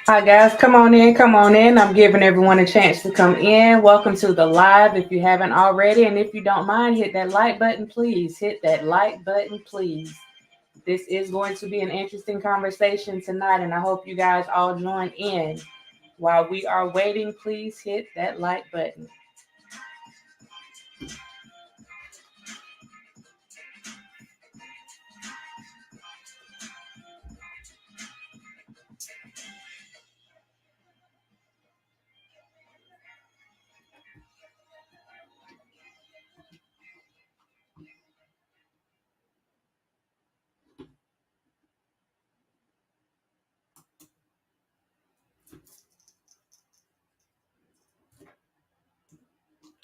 Hi guys, come on in, come on in. I'm giving everyone a chance to come in. Welcome to the live if you haven't already. And if you don't mind, hit that like button, please. Hit that like button, please. This is going to be an interesting conversation tonight, and I hope you guys all join in. While we are waiting, please hit that like button.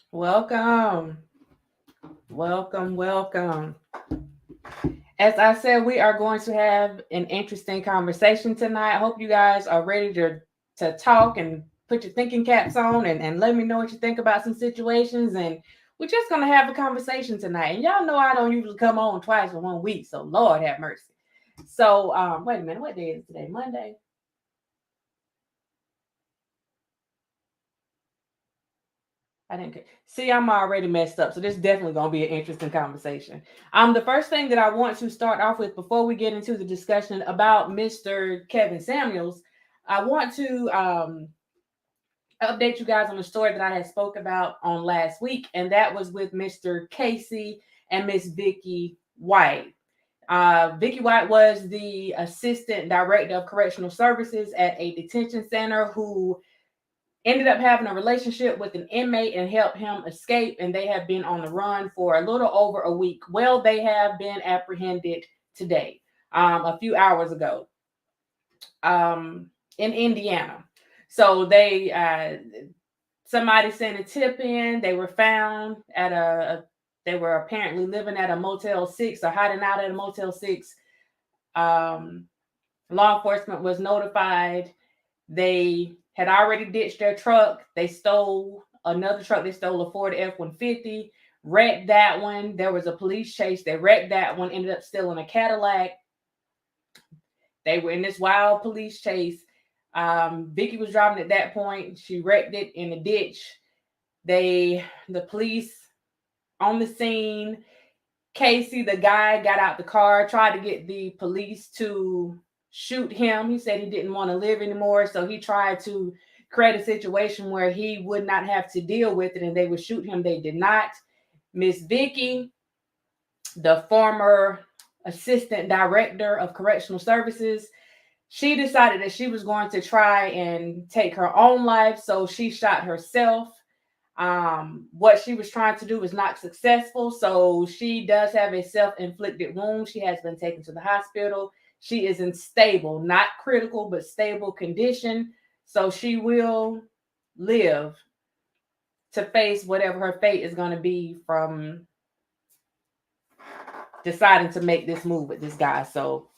Welcome. Welcome, welcome. As I said, we are going to have an interesting conversation tonight. I hope you guys are ready to talk and put your thinking caps on and let me know what you think about some situations. And we're just going to have a conversation tonight. And y'all know I don't usually come on twice in 1 week, so Lord have mercy. So, wait a minute. What day is it today? Monday? I didn't see. I'm already messed up, so this is definitely going to be an interesting conversation. The first thing that I want to start off with before we get into the discussion about Mr. Kevin Samuels, I want to update you guys on the story that I had spoke about on last week, and that was with Mr. Casey and Miss Vicky White. Vicky White was the assistant director of correctional services at a detention center who ended up having a relationship with an inmate and helped him escape, and they have been on the run for a little over a week. Well, they have been apprehended today, a few hours ago, in Indiana. So they somebody sent a tip in. They were found at they were apparently living at a Motel 6 or hiding out at a Motel 6. Law enforcement was notified. They had already ditched their truck. They stole another truck. They stole a Ford F-150, wrecked that one. There was a police chase. They wrecked that one, ended up stealing a Cadillac. They were in this wild police chase. Vicky was driving at that point. She wrecked it in a ditch. The police on the scene. Casey, the guy, got out the car, tried to get the police to shoot him. He said he didn't want to live anymore, so he tried to create a situation where he would not have to deal with it and they would shoot him. They did not. Miss Vicky, the former assistant director of correctional services, she decided that she was going to try and take her own life, so she shot herself. What she was trying to do was not successful, so she does have a self-inflicted wound. She has been taken to the hospital. She is in stable, not critical, but stable condition. So she will live to face whatever her fate is going to be from deciding to make this move with this guy. So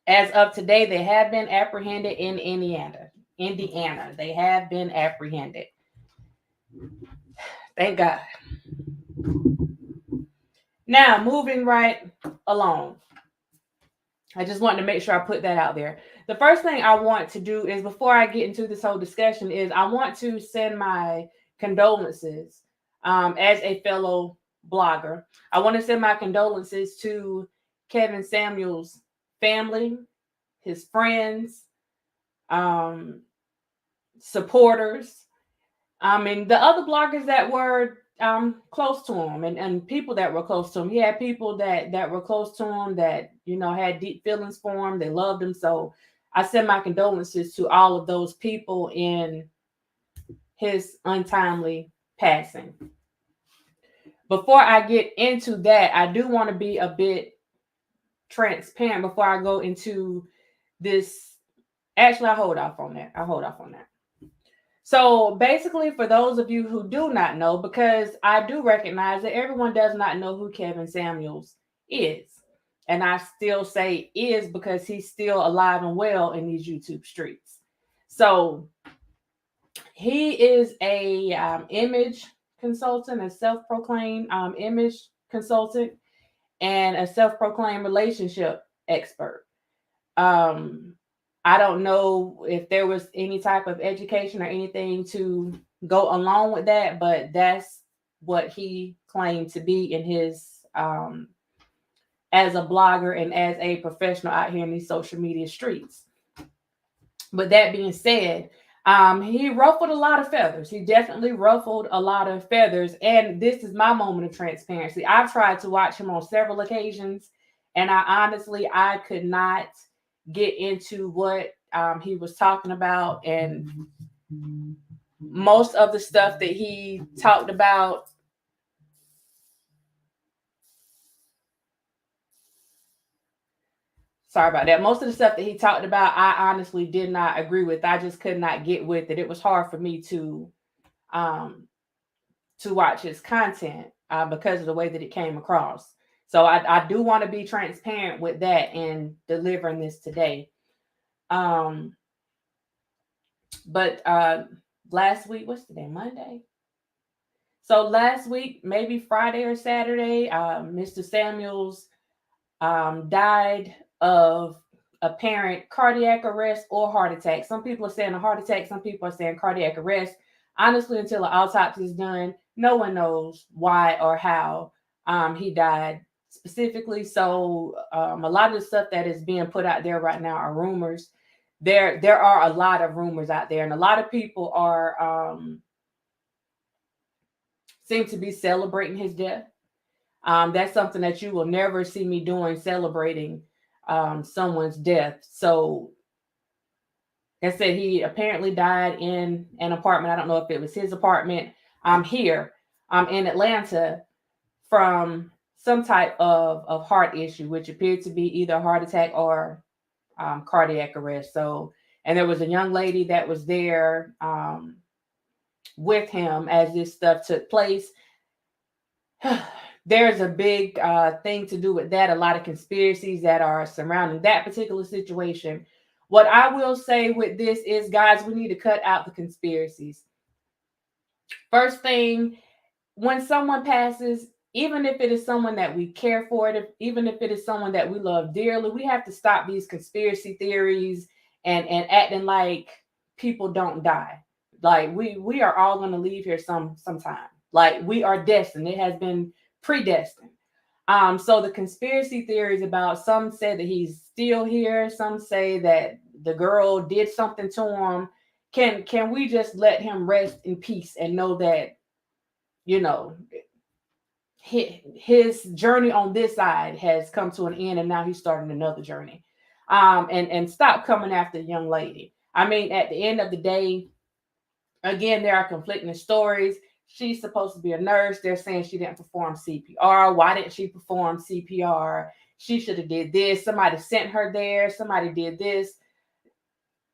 as of today, they have been apprehended in Indiana. Indiana. They have been apprehended. Thank God. Now, moving right along. I just wanted to make sure I put that out there. The first thing I want to do is, before I get into this whole discussion, is I want to send my condolences as a fellow blogger. I want to send my condolences to Kevin Samuels' family, his friends, supporters, and the other bloggers that were close to him, and people that were close to him. He had people that were close to him that, you know, had deep feelings for him. They loved him. So I send my condolences to all of those people in his untimely passing. Before I get into that, I do want to be a bit transparent before I go into this. Actually, I'll hold off on that. So basically, for those of you who do not know, because I do recognize that everyone does not know who Kevin Samuels is. And I still say is because he's still alive and well in these YouTube streets. So he is a image consultant, a self-proclaimed image consultant, and a self-proclaimed relationship expert. I don't know if there was any type of education or anything to go along with that, but that's what he claimed to be in his as a blogger and as a professional out here in these social media streets. But that being said, he ruffled a lot of feathers. He definitely ruffled a lot of feathers. And this is my moment of transparency. I've tried to watch him on several occasions, and I could not get into what he was talking about. And most of the stuff that he talked about, sorry about that. Most of the stuff that he talked about, I honestly did not agree with. I just could not get with it. It was hard for me to watch his content because of the way that it came across. So I do want to be transparent with that and delivering this today. But last week, what's today? Monday. So last week, maybe Friday or Saturday, Mr. Samuels died of apparent cardiac arrest or heart attack. Some people are saying a heart attack. Some people are saying cardiac arrest. Honestly, until an autopsy is done, no one knows why or how he died specifically. So a lot of the stuff that is being put out there right now are rumors. There are a lot of rumors out there, and a lot of people are seem to be celebrating his death. That's something that you will never see me doing, celebrating someone's death. So, like I said, he apparently died in an apartment. I don't know if it was his apartment here in Atlanta from some type of heart issue, which appeared to be either a heart attack or cardiac arrest. So, and there was a young lady that was there with him as this stuff took place. There's a big thing to do with that. A lot of conspiracies that are surrounding that particular situation. What I will say with this is, guys, we need to cut out the conspiracies. First thing, when someone passes, even if it is someone that we care for, even if it is someone that we love dearly, we have to stop these conspiracy theories and acting like people don't die. Like we are all going to leave here sometime. Like we are destined. It has been predestined. So the conspiracy theories about, some say that he's still here, some say that the girl did something to him. Can we just let him rest in peace and know that, you know, his journey on this side has come to an end, and now he's starting another journey. And stop coming after the young lady. I mean, at the end of the day, again, there are conflicting stories. She's supposed to be a nurse. They're saying she didn't perform CPR. Why didn't she perform CPR? she should have did this. Somebody sent her there. Somebody did this.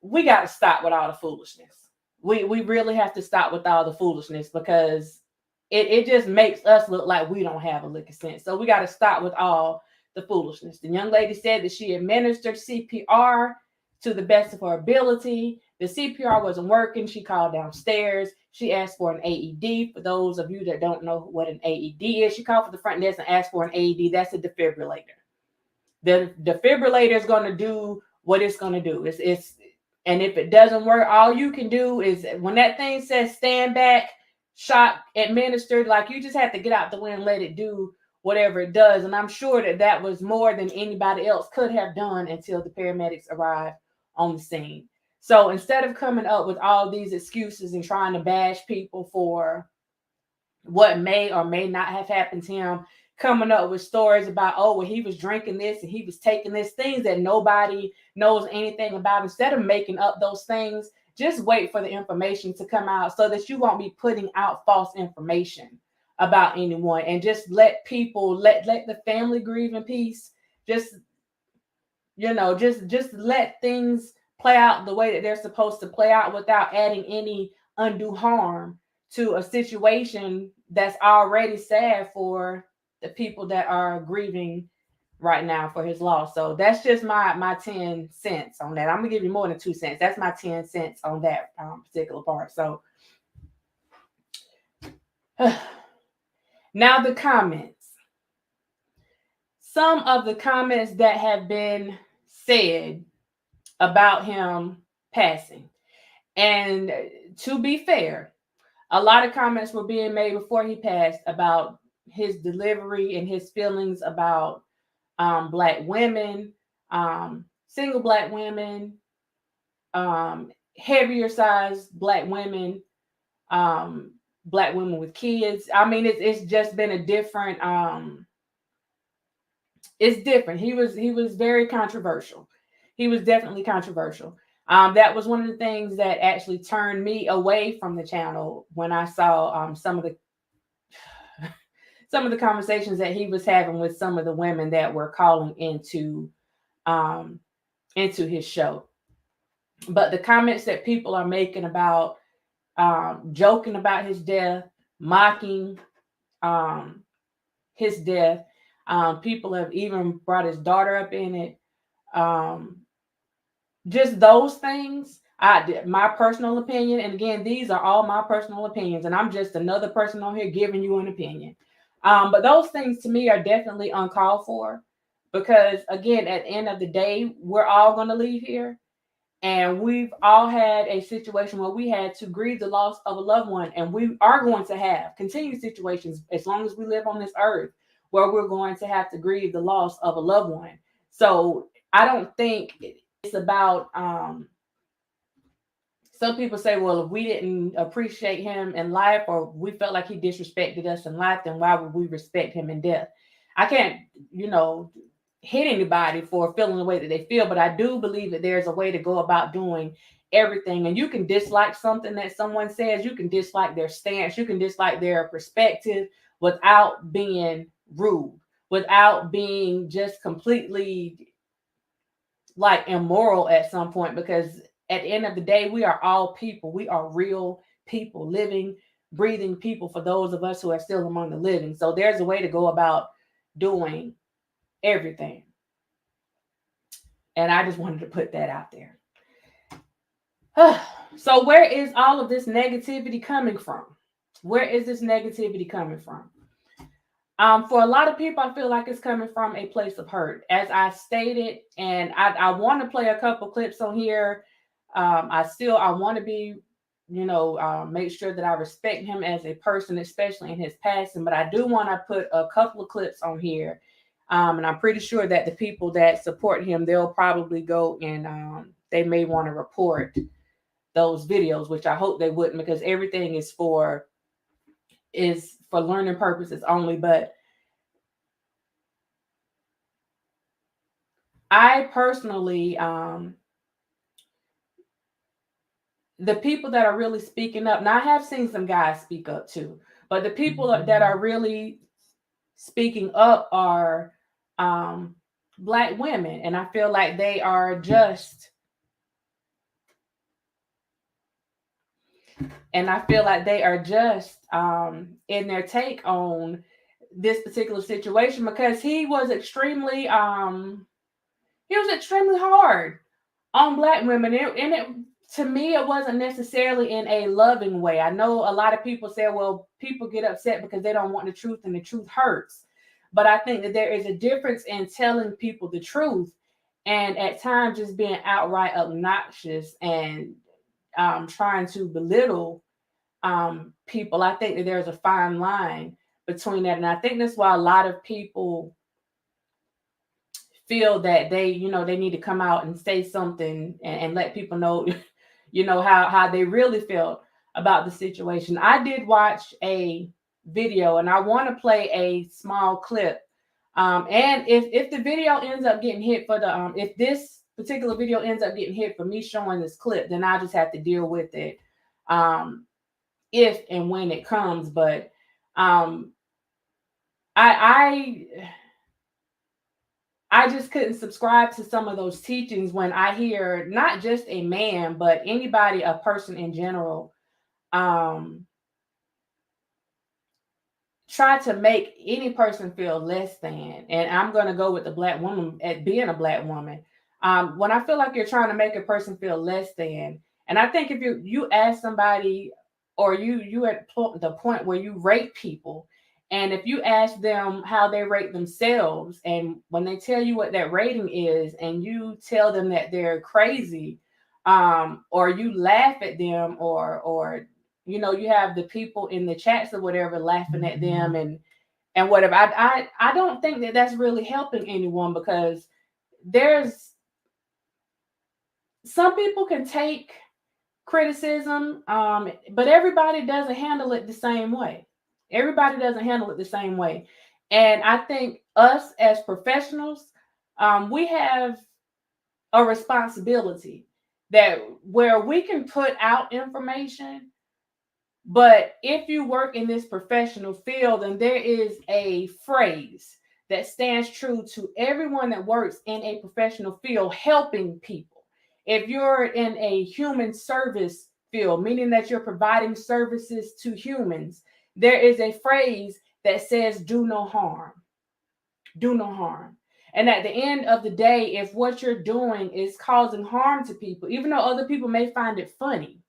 We got to stop with all the foolishness. We really have to stop with all the foolishness, because it just makes us look like we don't have a lick of sense. So we got to stop with all the foolishness. The young lady said that she administered CPR to the best of her ability. The CPR wasn't working. She called downstairs. She asked for an AED. For those of you that don't know what an AED is, she called for the front desk and asked for an AED. That's a defibrillator. The defibrillator is going to do what it's going to do. And if it doesn't work, all you can do is, when that thing says stand back, shock administered, like, you just have to get out the way and let it do whatever it does. And I'm sure that that was more than anybody else could have done until the paramedics arrived on the scene. So instead of coming up with all these excuses and trying to bash people for what may or may not have happened to him, coming up with stories about, oh, well, he was drinking this and he was taking this, things that nobody knows anything about. Instead of making up those things, just wait for the information to come out so that you won't be putting out false information about anyone, and just let people, let the family grieve in peace. Just, just let things play out the way that they're supposed to play out without adding any undue harm to a situation that's already sad for the people that are grieving right now for his loss. So that's just my 10 cents on that. I'm gonna give you more than 2 cents. That's my 10 cents on that particular part. So now the comments. Some of the comments that have been said about him passing. And to be fair, a lot of comments were being made before he passed about his delivery and his feelings about Black women, single Black women, heavier sized Black women, Black women with kids. I mean, it's just been a different. It's different. He was very controversial. He was definitely controversial. That was one of the things that actually turned me away from the channel when I saw some of the conversations that he was having with some of the women that were calling into his show. But the comments that people are making about joking about his death, mocking his death, people have even brought his daughter up in it. Just those things, my personal opinion, and again, these are all my personal opinions, and I'm just another person on here giving you an opinion. But those things to me are definitely uncalled for, because again, at the end of the day, we're all going to leave here, and we've all had a situation where we had to grieve the loss of a loved one, and we are going to have continued situations as long as we live on this earth where we're going to have to grieve the loss of a loved one. So I don't think it's about some people say, well, if we didn't appreciate him in life, or we felt like he disrespected us in life, then why would we respect him in death? I can't, hit anybody for feeling the way that they feel, but I do believe that there's a way to go about doing everything. And you can dislike something that someone says, you can dislike their stance, you can dislike their perspective without being rude, without being just completely like immoral at some point, because at the end of the day, we are all people. We are real people, living, breathing people, for those of us who are still among the living. So there's a way to go about doing everything. And I just wanted to put that out there. So where is all of this negativity coming from? Where is this negativity coming from? For a lot of people, I feel like it's coming from a place of hurt. As I stated, and I want to play a couple clips on here. I want to be, make sure that I respect him as a person, especially in his passing. But I do want to put a couple of clips on here. And I'm pretty sure that the people that support him, they'll probably go and they may want to report those videos, which I hope they wouldn't, because everything is for learning purposes only. But I personally, the people that are really speaking up, now I have seen some guys speak up too, but the people that are really speaking up are Black women, and I feel like they are just, in their take on this particular situation, because he was extremely hard on Black women, and it to me it wasn't necessarily in a loving way. I know a lot of people say, well, people get upset because they don't want the truth, and the truth hurts. But I think that there is a difference in telling people the truth and at times just being outright obnoxious and trying to belittle people. I think that there's a fine line between that, and I think that's why a lot of people feel that they need to come out and say something and let people know, how they really felt about the situation. I did watch a video, and I want to play a small clip. And if the video ends up getting hit for the if this particular video ends up getting hit for me showing this clip, then I just have to deal with it. If and when it comes. But um I I just couldn't subscribe to some of those teachings when I hear not just a man, but anybody, a person in general, um try to make any person feel less than. And I'm going to go with the Black woman at being a Black woman. When I feel like you're trying to make a person feel less than, and I think if you ask somebody, or you at the point where you rate people, and if you ask them how they rate themselves, and when they tell you what that rating is, and you tell them that they're crazy, or you laugh at them, or you have the people in the chats or whatever laughing at them and whatever. I don't think that that's really helping anyone, because there's some people can take criticism, but everybody doesn't handle it the same way. Everybody doesn't handle it the same way. And I think us as professionals, we have a responsibility that where we can put out information. But if you work in this professional field, then there is a phrase that stands true to everyone that works in a professional field, helping people. If you're in a human service field, meaning that you're providing services to humans, there is a phrase that says, do no harm. Do no harm. And at the end of the day, if what you're doing is causing harm to people, even though other people may find it funny,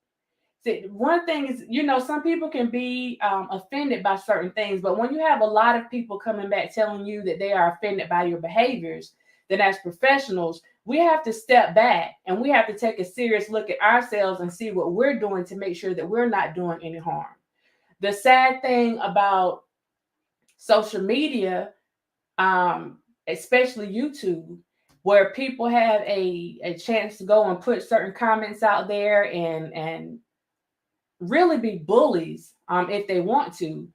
one thing is, some people can be offended by certain things, but when you have a lot of people coming back telling you that they are offended by your behaviors, then as professionals, we have to step back and we have to take a serious look at ourselves and see what we're doing to make sure that we're not doing any harm. The sad thing about social media, especially YouTube, where people have a chance to go and put certain comments out there and really be bullies, if they want to.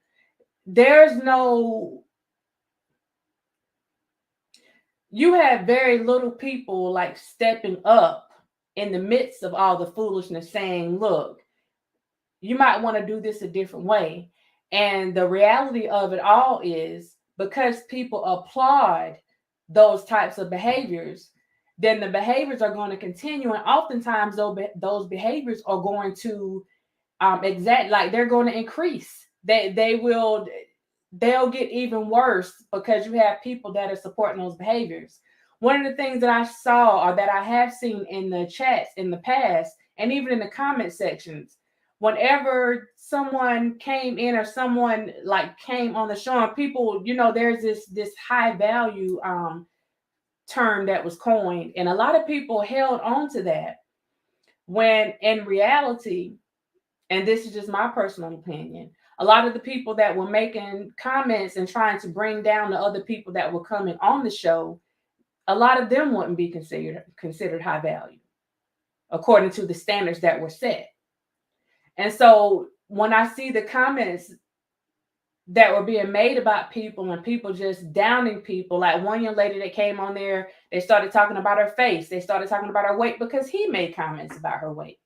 You have very little people like stepping up in the midst of all the foolishness, saying, look, you might want to do this a different way. And the reality of it all is, because people applaud those types of behaviors, then the behaviors are going to continue. And oftentimes those behaviors are going to they're going to increase. They'll get even worse, because you have people that are supporting those behaviors. One of the things that I saw, or that I have seen in the chats in the past, and even in the comment sections, whenever someone came in or someone like came on the show, and people, there's this high value term that was coined, and a lot of people held on to that, when in reality, and this is just my personal opinion, a lot of the people that were making comments and trying to bring down the other people that were coming on the show, a lot of them wouldn't be considered high value according to the standards that were set. And so when I see the comments that were being made about people, and people just downing people, like one young lady that came on there, they started talking about her face, they started talking about her weight, because he made comments about her weight.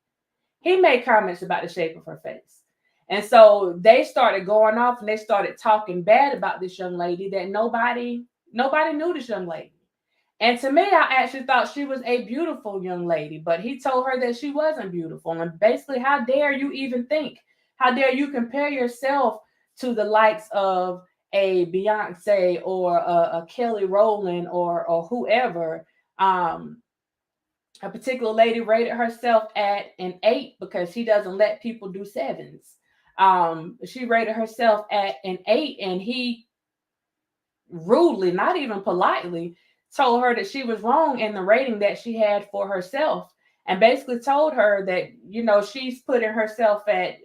He made comments about the shape of her face. And so they started going off, and they started talking bad about this young lady that nobody knew this young lady. And to me, I actually thought she was a beautiful young lady, but he told her that she wasn't beautiful. And basically, how dare you even think? How dare you compare yourself to the likes of a Beyonce or a Kelly Rowland or whoever? Um, a particular lady rated herself at an 8 because he doesn't let people do sevens. She rated herself at an 8, and he rudely, not even politely, told her that she was wrong in the rating that she had for herself, and basically told her that, she's putting herself at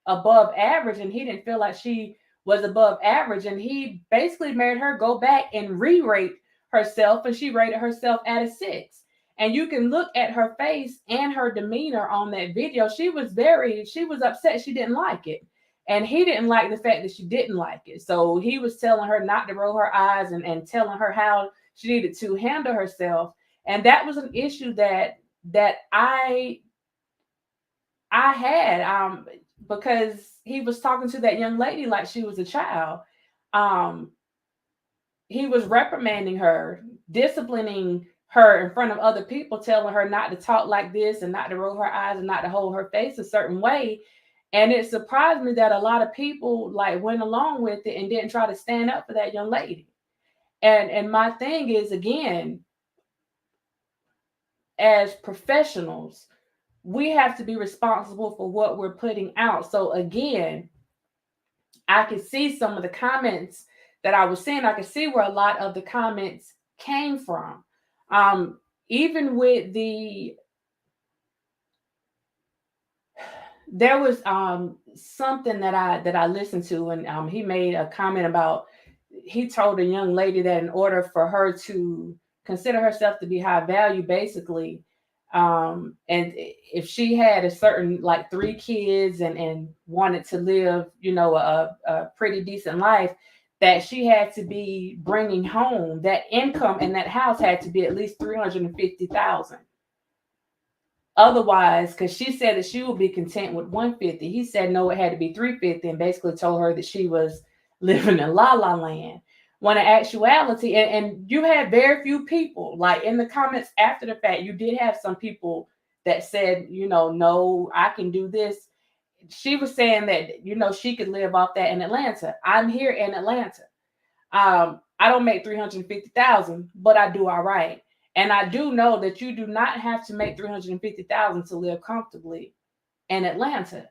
above average, and he didn't feel like she was above average, and he basically made her go back and re-rate herself, and she rated herself at a 6. And you can look at her face and her demeanor on that video. She was upset. She didn't like it, and he didn't like the fact that she didn't like it. So he was telling her not to roll her eyes, and telling her how she needed to handle herself. And that was an issue that I had, because he was talking to that young lady like she was a child. Um, he was reprimanding her, disciplining her in front of other people, telling her not to talk like this and not to roll her eyes and not to hold her face a certain way. And it surprised me that a lot of people like went along with it and didn't try to stand up for that young lady. And my thing is, again, as professionals, we have to be responsible for what we're putting out. So again, I could see some of the comments that I was seeing. I could see where a lot of the comments came from. Even with there was something that I listened to, and he made a comment about, he told a young lady that in order for her to consider herself to be high value, basically, and if she had a certain like 3 kids and wanted to live, a pretty decent life, that she had to be bringing home that income, and that house had to be at least 350,000. Otherwise, because she said that she would be content with 150, he said no, it had to be 350, and basically told her that she was living in la la land. When in actuality, and you had very few people, like in the comments after the fact, you did have some people that said, no, I can do this. She was saying that, she could live off that in Atlanta. I'm here in Atlanta. I don't make 350,000, but I do all right. And I do know that you do not have to make 350,000 to live comfortably in Atlanta.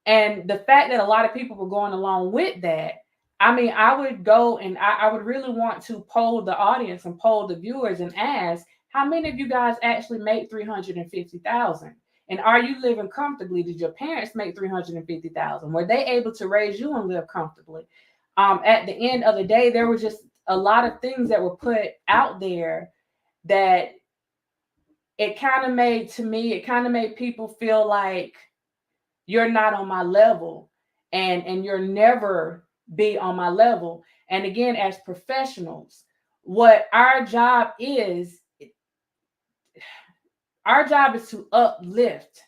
And the fact that a lot of people were going along with that, I mean, I would go and I would really want to poll the audience and poll the viewers and ask, how many of you guys actually make 350,000? And are you living comfortably? Did your parents make 350,000? Were they able to raise you and live comfortably? At the end of the day, there were just a lot of things that were put out there that it kind of made people feel like you're not on my level, and you'll never be on my level. And again, as professionals, what our job is to uplift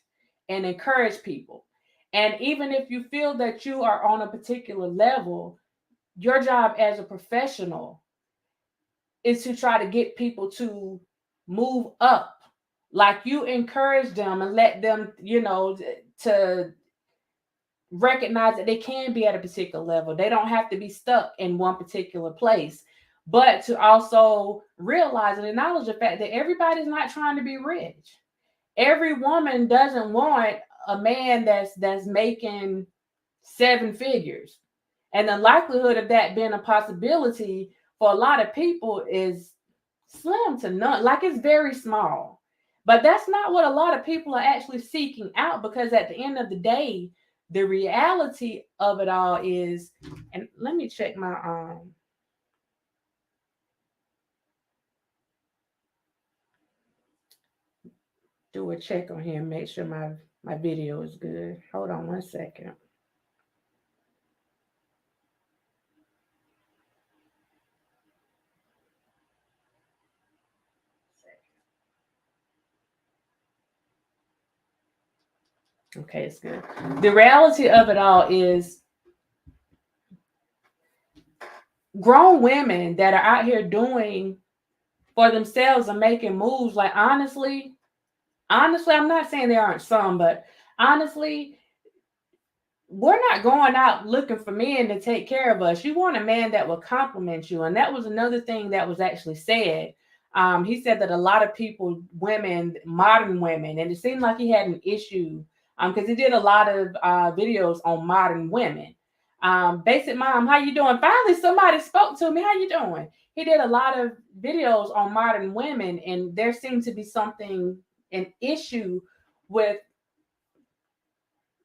and encourage people. And even if you feel that you are on a particular level, your job as a professional is to try to get people to move up. Like, you encourage them and let them, to recognize that they can be at a particular level. They don't have to be stuck in one particular place, but to also realize and acknowledge the fact that everybody's not trying to be rich. Every woman doesn't want a man that's making 7 figures. And the likelihood of that being a possibility for a lot of people is slim to none. Like, it's very small. But that's not what a lot of people are actually seeking out, because at the end of the day, the reality of it all is, and let me check my do a check on here and make sure my video is good. Hold on one second. Okay, it's good. The reality of it all is, grown women that are out here doing for themselves and making moves. Like honestly, I'm not saying there aren't some, but honestly, we're not going out looking for men to take care of us. You want a man that will compliment you. And that was another thing that was actually said. He said that a lot of people, women, modern women, and it seemed like he had an issue because he did a lot of videos on modern women. Basic mom, how you doing? Finally, somebody spoke to me. How you doing? He did a lot of videos on modern women, and there seemed to be an issue with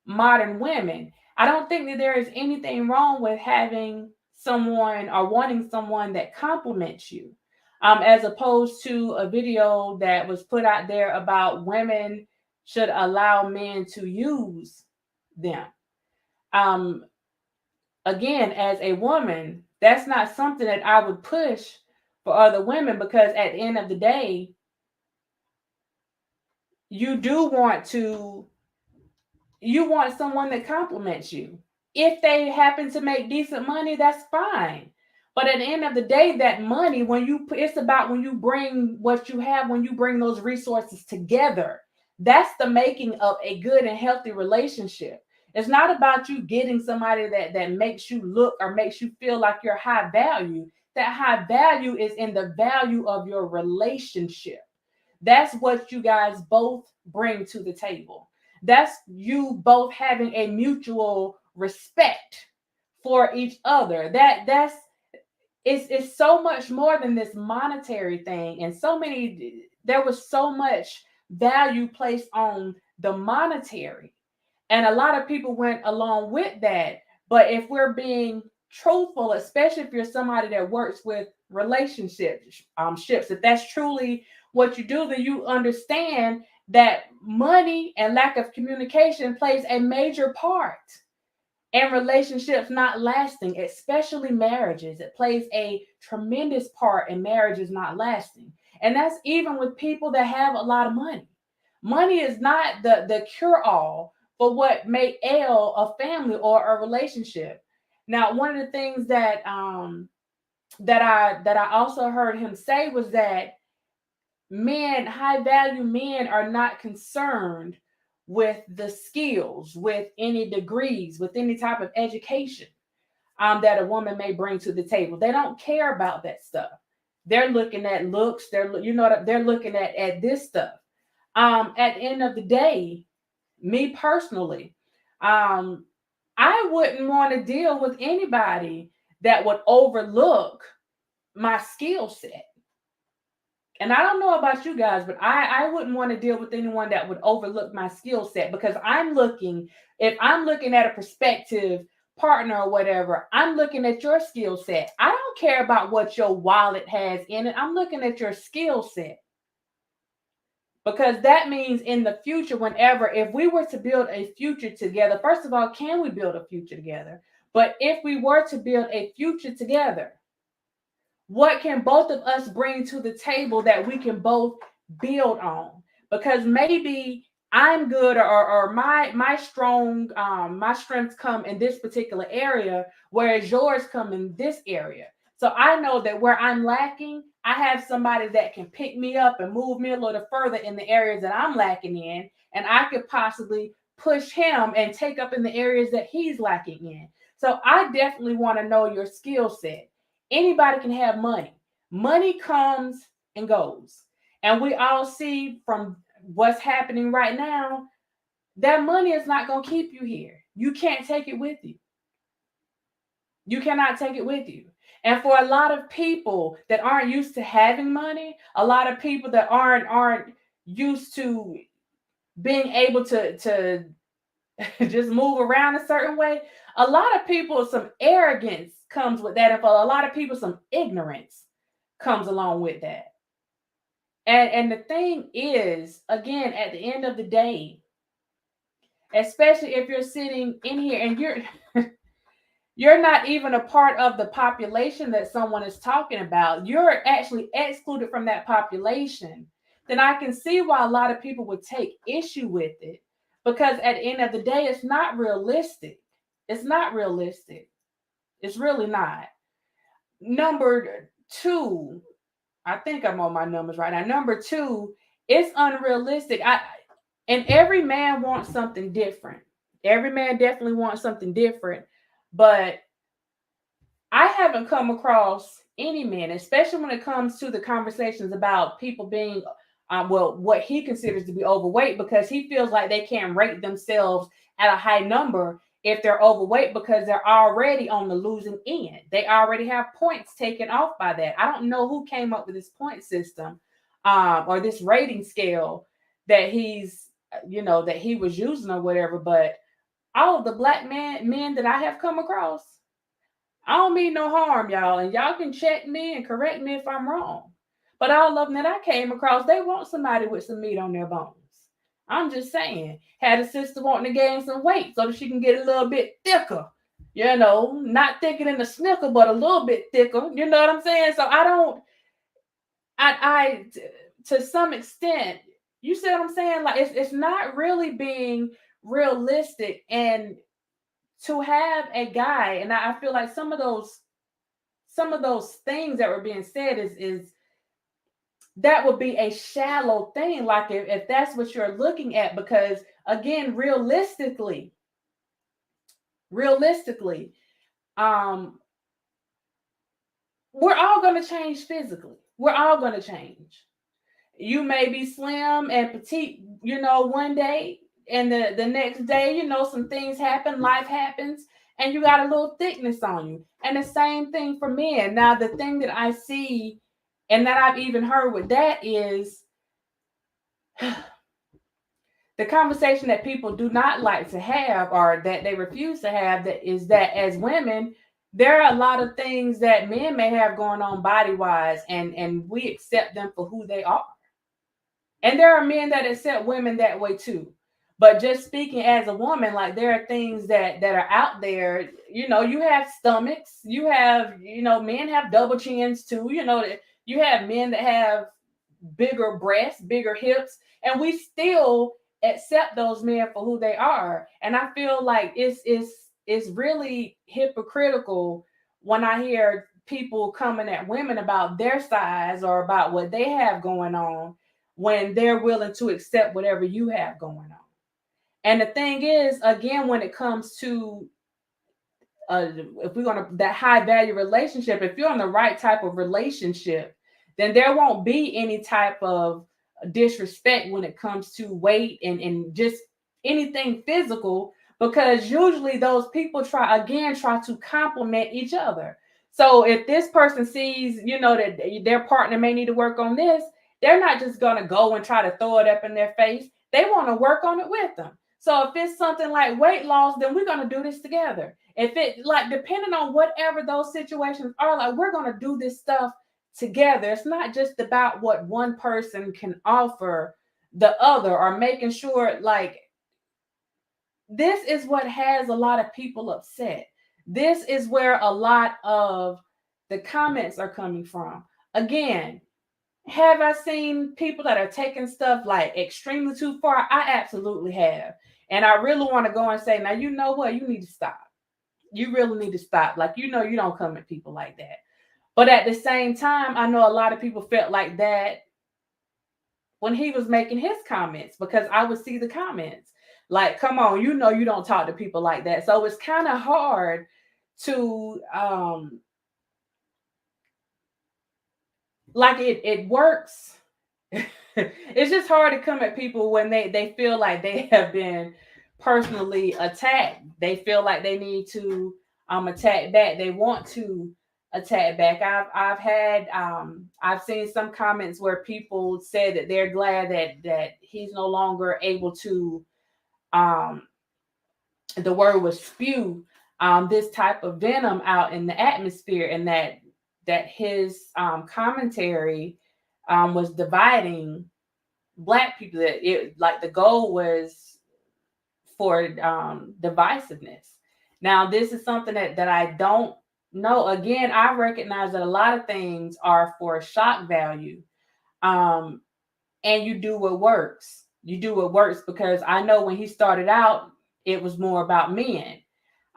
modern women. I don't think that there is anything wrong with having someone or wanting someone that compliments you, as opposed to a video that was put out there about women should allow men to use them. Um, Again, as a woman, that's not something that I would push for other women because at the end of the day, you do want to you want someone that compliments you. If they happen to make decent money, that's fine. But at the end of the day, that money, it's about when you bring what you have, when you bring those resources together. That's the making of a good and healthy relationship. It's not about you getting somebody that makes you look or makes you feel like you're high value. That high value is in the value of your relationship. That's what you guys both bring to the table. That's you both having a mutual respect for each other. That's it's so much more than this monetary thing. And there was so much value placed on the monetary. And a lot of people went along with that. But if we're being truthful, especially if you're somebody that works with relationships, ships, if that's truly what you do, then you understand that money and lack of communication plays a major part in relationships not lasting, especially marriages. It plays a tremendous part in marriages not lasting. And that's even with people that have a lot of money. Money is not the cure all for what may ail a family or a relationship. Now, one of the things that I also heard him say was that high value men are not concerned with the skills, with any degrees, with any type of education that a woman may bring to the table. They don't care about that stuff. They're looking at looks. They're looking at this stuff. At the end of the day, me personally, um, I wouldn't want to deal with anybody that would overlook my skill set. And I don't know about you guys, but I wouldn't want to deal with anyone that would overlook my skill set because if I'm looking at a prospective partner or whatever, I'm looking at your skill set. I don't care about what your wallet has in it. I'm looking at your skill set. Because that means in the future, if we were to build a future together, first of all, can we build a future together? But if we were to build a future together, what can both of us bring to the table that we can both build on? Because maybe I'm good or my strengths come in this particular area, whereas yours come in this area. So I know that where I'm lacking, I have somebody that can pick me up and move me a little further in the areas that I'm lacking in, and I could possibly push him and take up in the areas that he's lacking in. So I definitely want to know your skill set. Anybody can have money. Money comes and goes. And we all see from what's happening right now that money is not going to keep you here. You can't take it with you. You cannot take it with you. And for a lot of people that aren't used to having money, a lot of people that aren't used to being able to just move around a certain way, a lot of people, some arrogance comes with that. And for a lot of people, some ignorance comes along with that. And the thing is, again, at the end of the day, especially if you're sitting in here and you're not even a part of the population that someone is talking about, you're actually excluded from that population, then I can see why a lot of people would take issue with it. Because at the end of the day, it's not realistic. It's not realistic. It's really not. Number two, I think I'm on my numbers right now. Number two, it's unrealistic. And every man wants something different. Every man definitely wants something different, but I haven't come across any men, especially when it comes to the conversations about people being, well, what he considers to be overweight, because he feels like they can't rate themselves at a high number if they're overweight because they're already on the losing end. They already have points taken off by that. I don't know who came up with this point system, or this rating scale that that he was using or whatever, but all of the black men that I have come across, I don't mean no harm, y'all, and y'all can check me and correct me if I'm wrong. But all of them that I came across, they want somebody with some meat on their bones. I'm just saying. Had a sister wanting to gain some weight so that she can get a little bit thicker. Not thicker than a snicker, but a little bit thicker. You know what I'm saying? So I don't, I to some extent, you see what I'm saying? Like it's not really being realistic, and to have a guy, and I feel like some of those things that were being said is that would be a shallow thing, like if that's what you're looking at, because again, realistically, um we're all going to change physically. We're all going to change. You may be slim and petite, one day, and the next day, some things happen, life happens, and you got a little thickness on you. And the same thing for men. Now, the thing that I see and that I've even heard with that is the conversation that people do not like to have, or that they refuse to have, that is that as women, there are a lot of things that men may have going on body wise, and we accept them for who they are. And there are men that accept women that way too. But just speaking as a woman, like there are things that are out there. You have stomachs. You have, men have double chins too. You have men that have bigger breasts, bigger hips, and we still accept those men for who they are. And I feel like it's really hypocritical when I hear people coming at women about their size or about what they have going on when they're willing to accept whatever you have going on. And the thing is, again, when it comes to if we're gonna that high value relationship, if you're in the right type of relationship, then there won't be any type of disrespect when it comes to weight and just anything physical, because usually those people try to complement each other. So if this person sees, that their partner may need to work on this, they're not just gonna go and try to throw it up in their face. They want to work on it with them. So if it's something like weight loss, then we're gonna do this together. If it, like, depending on whatever those situations are, like, we're gonna do this stuff together. It's not just about what one person can offer the other, or making sure, like, this is what has a lot of people upset. This is where a lot of the comments are coming from. Again, have I seen people that are taking stuff like extremely too far? I absolutely have. And I really want to go and say, now, you know what? You need to stop. You really need to stop. Like, you don't come at people like that. But at the same time, I know a lot of people felt like that when he was making his comments, because I would see the comments. Like, come on, you don't talk to people like that. So it's kind of hard to like it works. It's just hard to come at people when they feel like they have been personally attacked. They feel like they need to attack back. They want to attack back. I've seen some comments where people said that they're glad that he's no longer able to, um the word was spew, this type of venom out in the atmosphere, and that his commentary was dividing black people. That it, like, the goal was for divisiveness. Now, this is something that I don't know. Again, I recognize that a lot of things are for shock value, um, and you do what works. You do what works, because I know when he started out, it was more about men.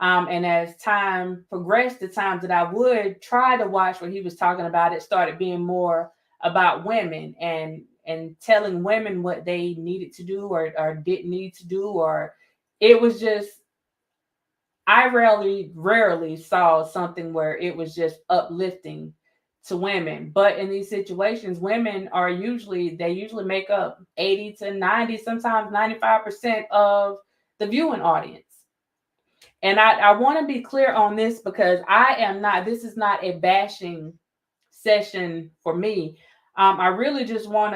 And as time progressed, the times that I would try to watch what he was talking about, it started being more about women and telling women what they needed to do or didn't need to do, or it was just, I rarely saw something where it was just uplifting to women. But in these situations, women are usually make up 80 to 90, sometimes 95% of the viewing audience. And I want to be clear on this because this is not a bashing session for me. I really just want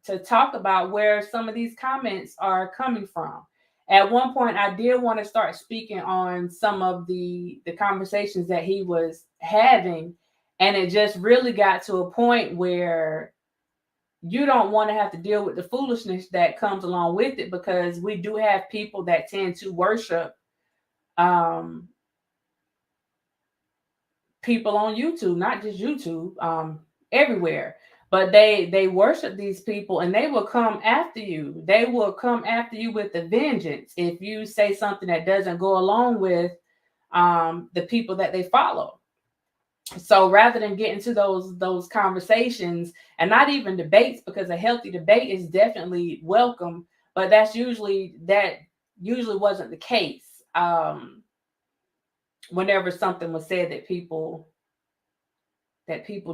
to talk about where some of these comments are coming from. At one point, I did want to start speaking on some of the conversations that he was having, and it just really got to a point where you don't want to have to deal with the foolishness that comes along with it, because we do have people that tend to worship um, people on YouTube, not just YouTube, everywhere. But they worship these people, and they will come after you. They will come after you with a vengeance if you say something that doesn't go along with the people that they follow. So rather than get into those conversations, and not even debates, because a healthy debate is definitely welcome, but that usually wasn't the case. Whenever something was said that people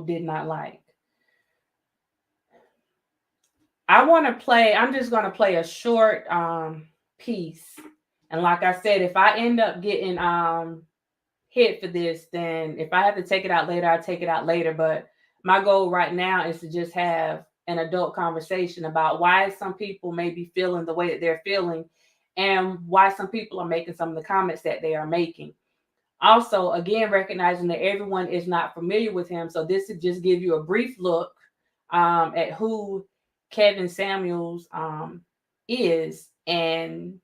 did not like. I'm just going to play a short piece. And like I said, if I end up getting hit for this, then if I have to take it out later, I'll take it out later. But my goal right now is to just have an adult conversation about why some people may be feeling the way that they're feeling, and why some people are making some of the comments that they are making. Also, again, recognizing that everyone is not familiar with him. So this would just give you a brief look at who Kevin Samuels is. And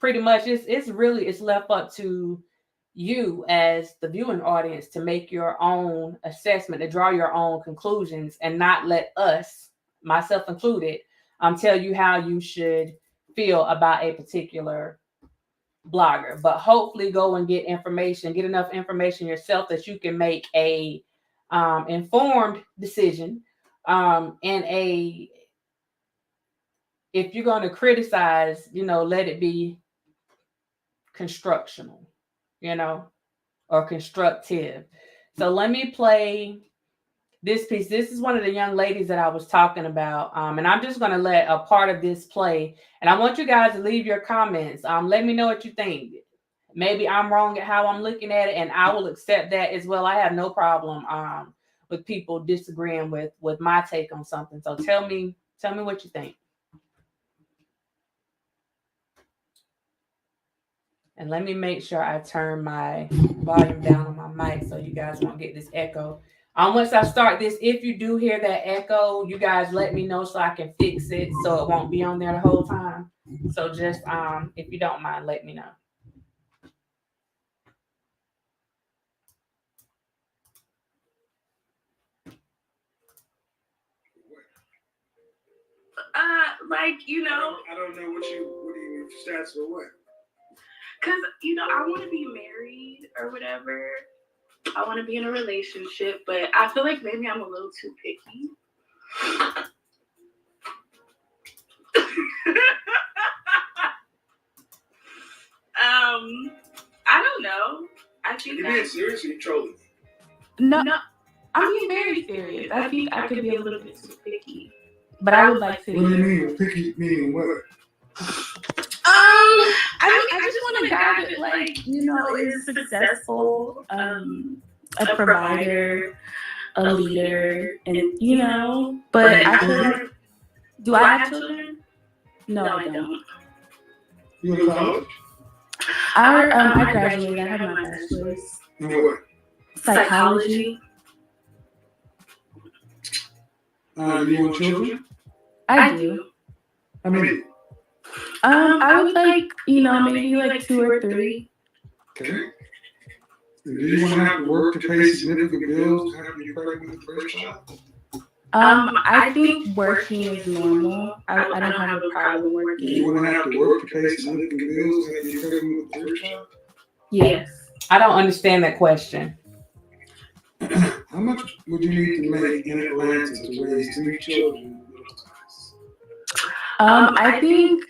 pretty much it's left up to you as the viewing audience to make your own assessment, to draw your own conclusions, and not let us, myself included, tell you how you should feel about a particular blogger. But hopefully go and get enough information yourself that you can make a informed decision, and if you're going to criticize, let it be constructional, or constructive. So let me play this piece. This is one of the young ladies that I was talking about. And I'm just going to let a part of this play. And I want you guys to leave your comments. Let me know what you think. Maybe I'm wrong at how I'm looking at it, and I will accept that as well. I have no problem with people disagreeing with my take on something. So tell me what you think. And let me make sure I turn my volume down on my mic so you guys won't get this echo. Once I start this, if you do hear that echo, you guys let me know so I can fix it so it won't be on there the whole time. So just if you don't mind, let me know. I don't know what do you mean stats or what? Because, I want to be married or whatever. I want to be in a relationship, but I feel like maybe I'm a little too picky. I don't know. I think you're being serious or you trolling? No, I'm being very serious. I think I could be a little bit too picky. But I would like to. What do you mean? Picky meaning what? I just want a guy that is successful, a provider, a leader, and But I feel like, do I have children? No, I don't. You in college? I graduated. I have my bachelor's. In what? Psychology. Do you want children? I do. How many? I would like, maybe like 2 or 3. Okay. Do you want to have to work to pay significant bills to have you pregnant with the first child? I think working is normal. I don't have a problem working. You want to have to work to pay significant bills to have you pregnant with the first child? Yes. I don't understand that question. How much would you need to make in Atlanta to raise 3 children? I think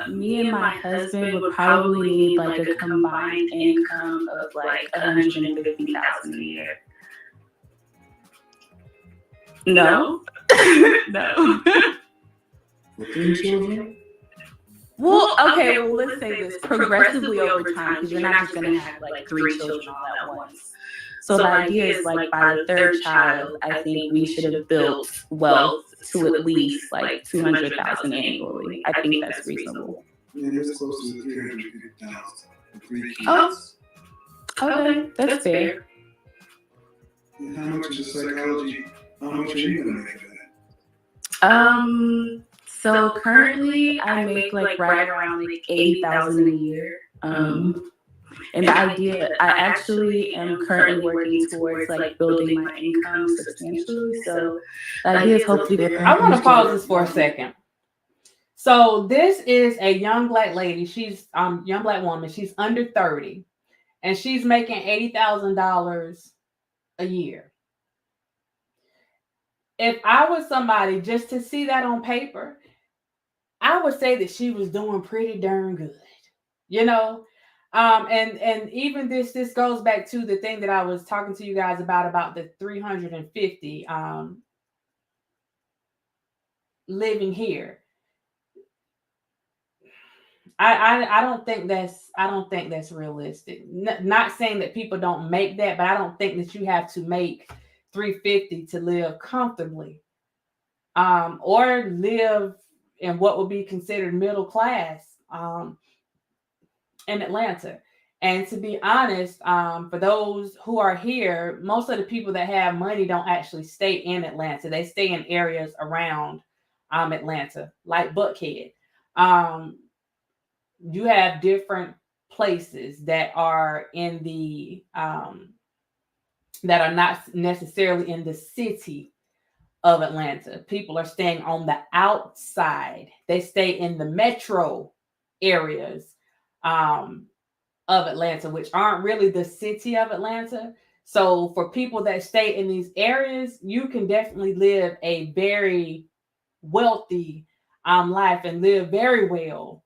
me and my husband would probably need like a combined income of like 150,000 a year. No. No. For 3 children? Well, okay, well, let's say this progressively over time, because you're not just going to have like 3 children all at once. So the idea is like by the third child, I think we should have built wealth to at least like 200,000 annually. I think that's reasonable. Yeah, it's close to 350,000 for 3 kids. Oh, okay, that's fair. And how much is psychology? How much are you gonna make that? So currently I make like right around like 80,000 a year. And the idea, I actually am currently working towards like building my income substantially. So the idea is hopefully. I want to pause this for a second. So this is a young Black lady. She's young Black woman. She's under 30, and she's making $80,000 a year. If I was somebody just to see that on paper, I would say that she was doing pretty darn good, you know. And even this goes back to the thing that I was talking to you guys about the 350 living here. I don't think that's realistic. Not saying that people don't make that, but I don't think that you have to make 350 to live comfortably, or live in what would be considered middle class in Atlanta. And to be honest, for those who are here, most of the people that have money don't actually stay in Atlanta. They stay in areas around Atlanta, like Buckhead. You have different places that are in the that are not necessarily in the city of Atlanta. People are staying on the outside. They stay in the metro areas of Atlanta, which aren't really the city of Atlanta. So for people that stay in these areas, you can definitely live a very wealthy life and live very well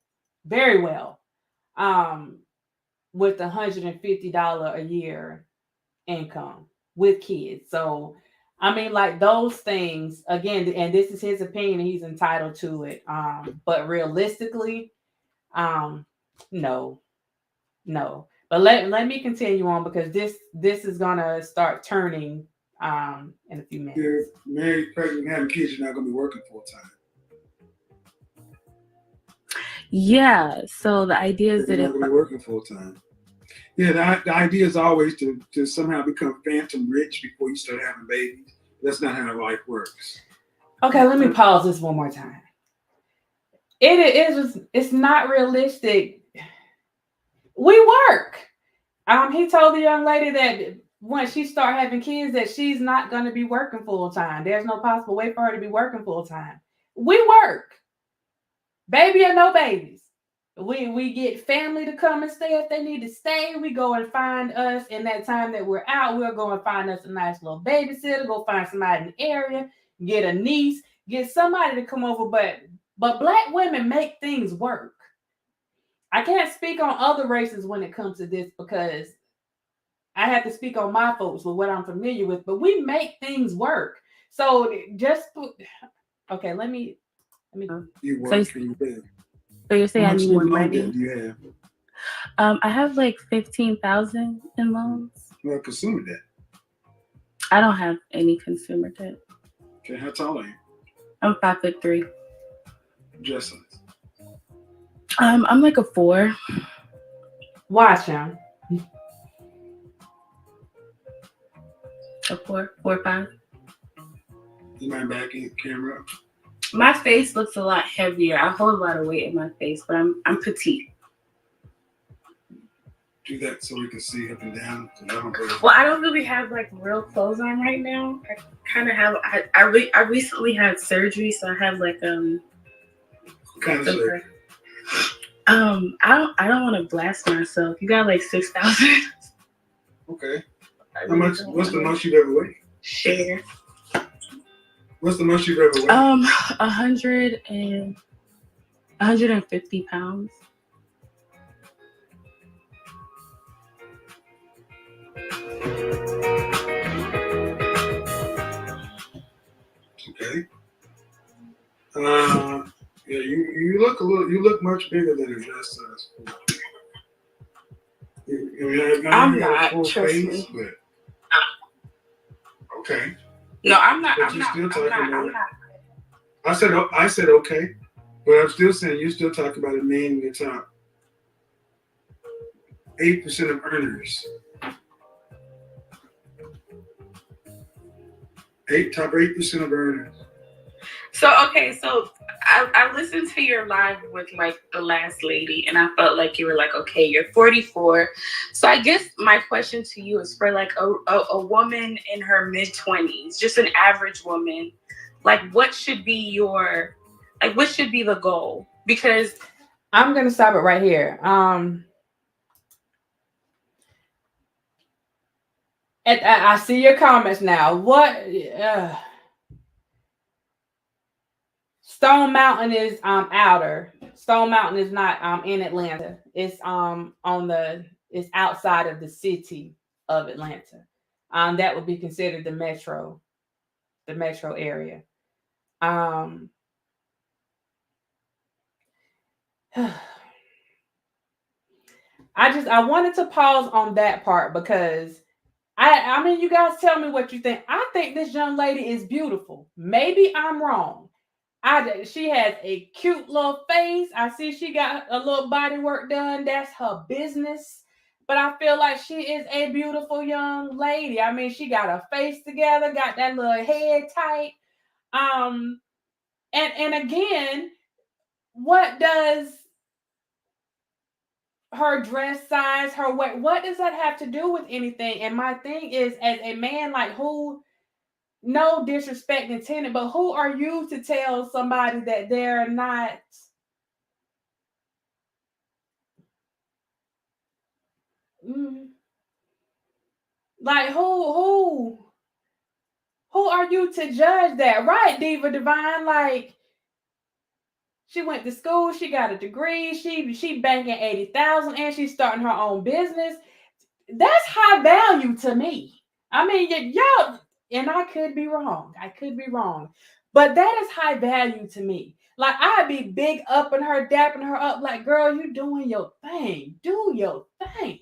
with $150 a year income with kids. So I mean, like those things again, and this is his opinion, he's entitled to it. But realistically, no. But let me continue on, because this is gonna start turning in a few minutes. You're married, pregnant, having kids, you're not gonna be working full time. Yeah, so the idea is that you're not gonna be working full time. Yeah, the idea is always to somehow become phantom rich before you start having babies. That's not how life works. Okay, let me pause this one more time. It's not realistic. We work. He told the young lady that once she start having kids, that she's not going to be working full time. There's no possible way for her to be working full time. We work, baby or no babies. We get family to come and stay if they need to stay. We go and find us in that time that we're out. We'll go and find us a nice little babysitter. Go find somebody in the area. Get a niece. Get somebody to come over. But Black women make things work. I can't speak on other races when it comes to this, because I have to speak on my folks with what I'm familiar with. But we make things work. So okay, let me. You work and you live. So you're saying I need more money? Do you have? I have like 15,000 in loans. Well, consumer debt. I don't have any consumer debt. Okay, how tall are you? I'm 5'3". Dress size. I'm like a 4. Watch him. A 4, 5. You mind backing the camera up? My face looks a lot heavier. I hold a lot of weight in my face, but I'm petite. Do that so we can see up and down. Well, I don't really have like real clothes on right now. I kind of have. I recently had surgery, so I have like What kind of surgery? I don't want to blast myself. You got like 6,000. Okay. How much? What's the most you've ever weighed? Share. What's the most you've ever weighed? 150 pounds. Okay. Yeah, you look much bigger than a dress size. I'm not. Trust me. But, okay. No, I'm not. But I'm you not. still I'm talking not. about I'm it. not. I said okay, but I'm still saying you're still talking about a man in the top 8% of earners. Top 8% of earners. So I listened to your live with like the last lady, and I felt like you were like, okay, you're 44. So I guess my question to you is for like a woman in her mid-20s, just an average woman, like what should be the goal? Because I'm gonna stop it right here. I see your comments now. What? Stone Mountain is outer. Stone Mountain is not in Atlanta. It's it's outside of the city of Atlanta. That would be considered the metro area. I wanted to pause on that part because I mean, you guys tell me what you think. I think this young lady is beautiful. Maybe I'm wrong. She has a cute little face. I see she got a little body work done. That's her business. But I feel like she is a beautiful young lady. I mean, she got her face together, got that little head tight. And again, what does her dress size, her weight, what does that have to do with anything? And my thing is, as a man, like who, no disrespect intended, but who are you to tell somebody that they're not like who are you to judge that? Right, Diva Divine, like she went to school, she got a degree, she banking 80,000 and she's starting her own business. That's high value to me. I mean, y'all, and I could be wrong. But that is high value to me. Like, I'd be big upping her, dapping her up, like, girl, you doing your thing. Do your thing.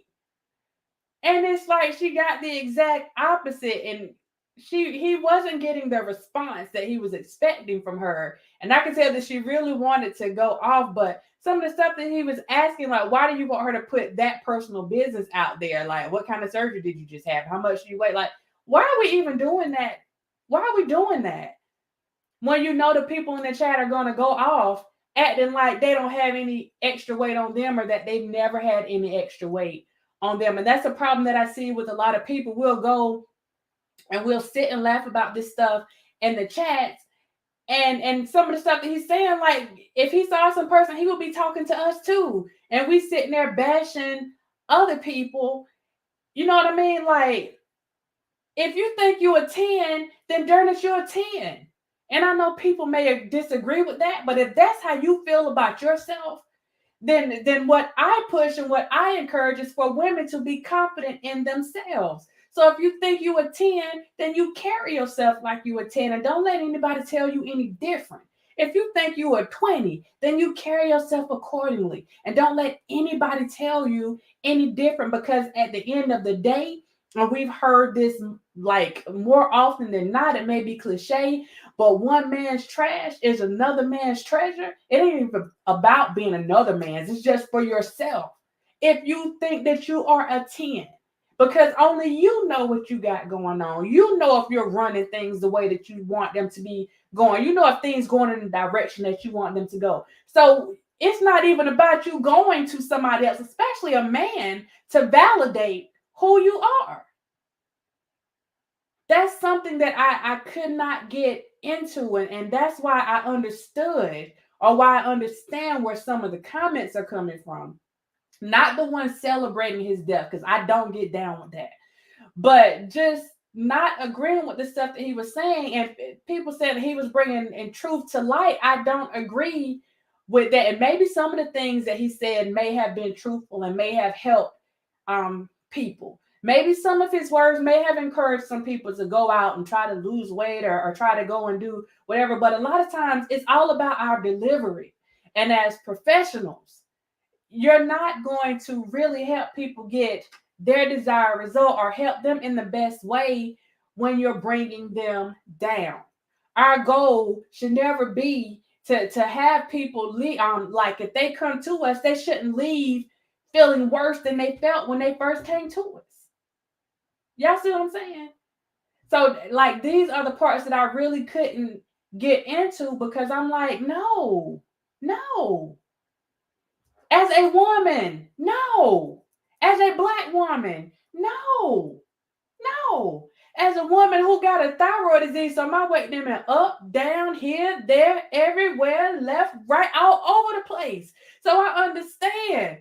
And it's like she got the exact opposite. And he wasn't getting the response that he was expecting from her. And I can tell that she really wanted to go off, but some of the stuff that he was asking, like, why do you want her to put that personal business out there? Like, what kind of surgery did you just have? How much do you weigh? Like, why are we even doing that? Why are we doing that? When you know the people in the chat are going to go off acting like they don't have any extra weight on them or that they've never had any extra weight on them. And that's a problem that I see with a lot of people. We'll go and we'll sit and laugh about this stuff in the chats. And some of the stuff that he's saying, like, if he saw some person, he would be talking to us too. And we sitting there bashing other people. You know what I mean? Like, if you think you're a 10, then Dernis, you're a 10. And I know people may disagree with that, but if that's how you feel about yourself, then what I push and what I encourage is for women to be confident in themselves. So if you think you a 10, then you carry yourself like you a 10 and don't let anybody tell you any different. If you think you a 20, then you carry yourself accordingly and don't let anybody tell you any different, because at the end of the day, and we've heard this like more often than not, it may be cliche, but one man's trash is another man's treasure. It ain't even about being another man's. It's just for yourself. If you think that you are a 10, because only you know what you got going on. You know if you're running things the way that you want them to be going. You know if things going in the direction that you want them to go. So it's not even about you going to somebody else, especially a man, to validate who you are. That's something that I could not get into, and that's why I understood, or why I understand where some of the comments are coming from. Not the ones celebrating his death, because I don't get down with that. but just not agreeing with the stuff that he was saying. And people said that he was bringing in truth to light. I don't agree with that. And maybe some of the things that he said may have been truthful and may have helped people. Maybe some of his words may have encouraged some people to go out and try to lose weight or try to go and do whatever. But a lot of times it's all about our delivery. And as professionals, you're not going to really help people get their desired result or help them in the best way when you're bringing them down. Our goal should never be to have people leave like if they come to us, they shouldn't leave feeling worse than they felt when they first came to us. Y'all see what I'm saying? So like these are the parts that I really couldn't get into because I'm like, no. As a woman, no. As a Black woman, no. As a woman who got a thyroid disease, so my weight them up, down, here, there, everywhere, left, right, all over the place. So I understand.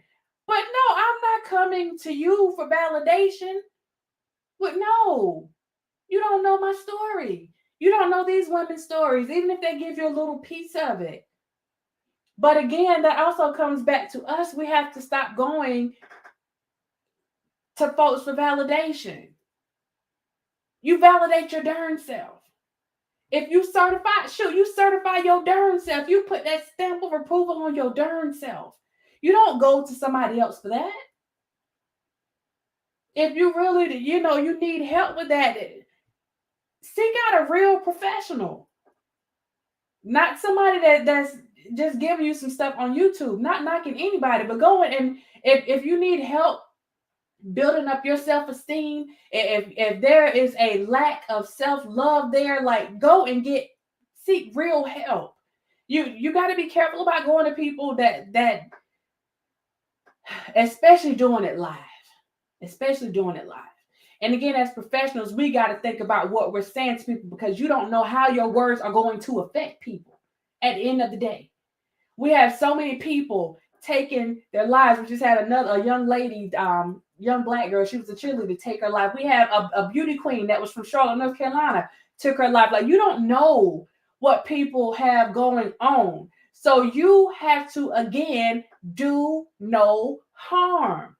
But no, I'm not coming to you for validation. But no, you don't know my story. You don't know these women's stories, even if they give you a little piece of it. But again, that also comes back to us. We have to stop going to folks for validation. You validate your darn self. If you certify your darn self. You put that stamp of approval on your darn self. You don't go to somebody else for that. If you really, you need help with that, seek out a real professional. Not somebody that's just giving you some stuff on YouTube. Not knocking anybody, but go and if you need help building up your self-esteem, if there is a lack of self-love there, like go and seek real help. You got to be careful about going to people that especially doing it live. And again, as professionals, we got to think about what we're saying to people because you don't know how your words are going to affect people at the end of the day. We have so many people taking their lives. We just had a young lady, young Black girl. She was a cheerleader, take her life. We have a beauty queen that was from Charlotte, North Carolina, took her life. Like, you don't know what people have going on. So you have to, again, do no harm.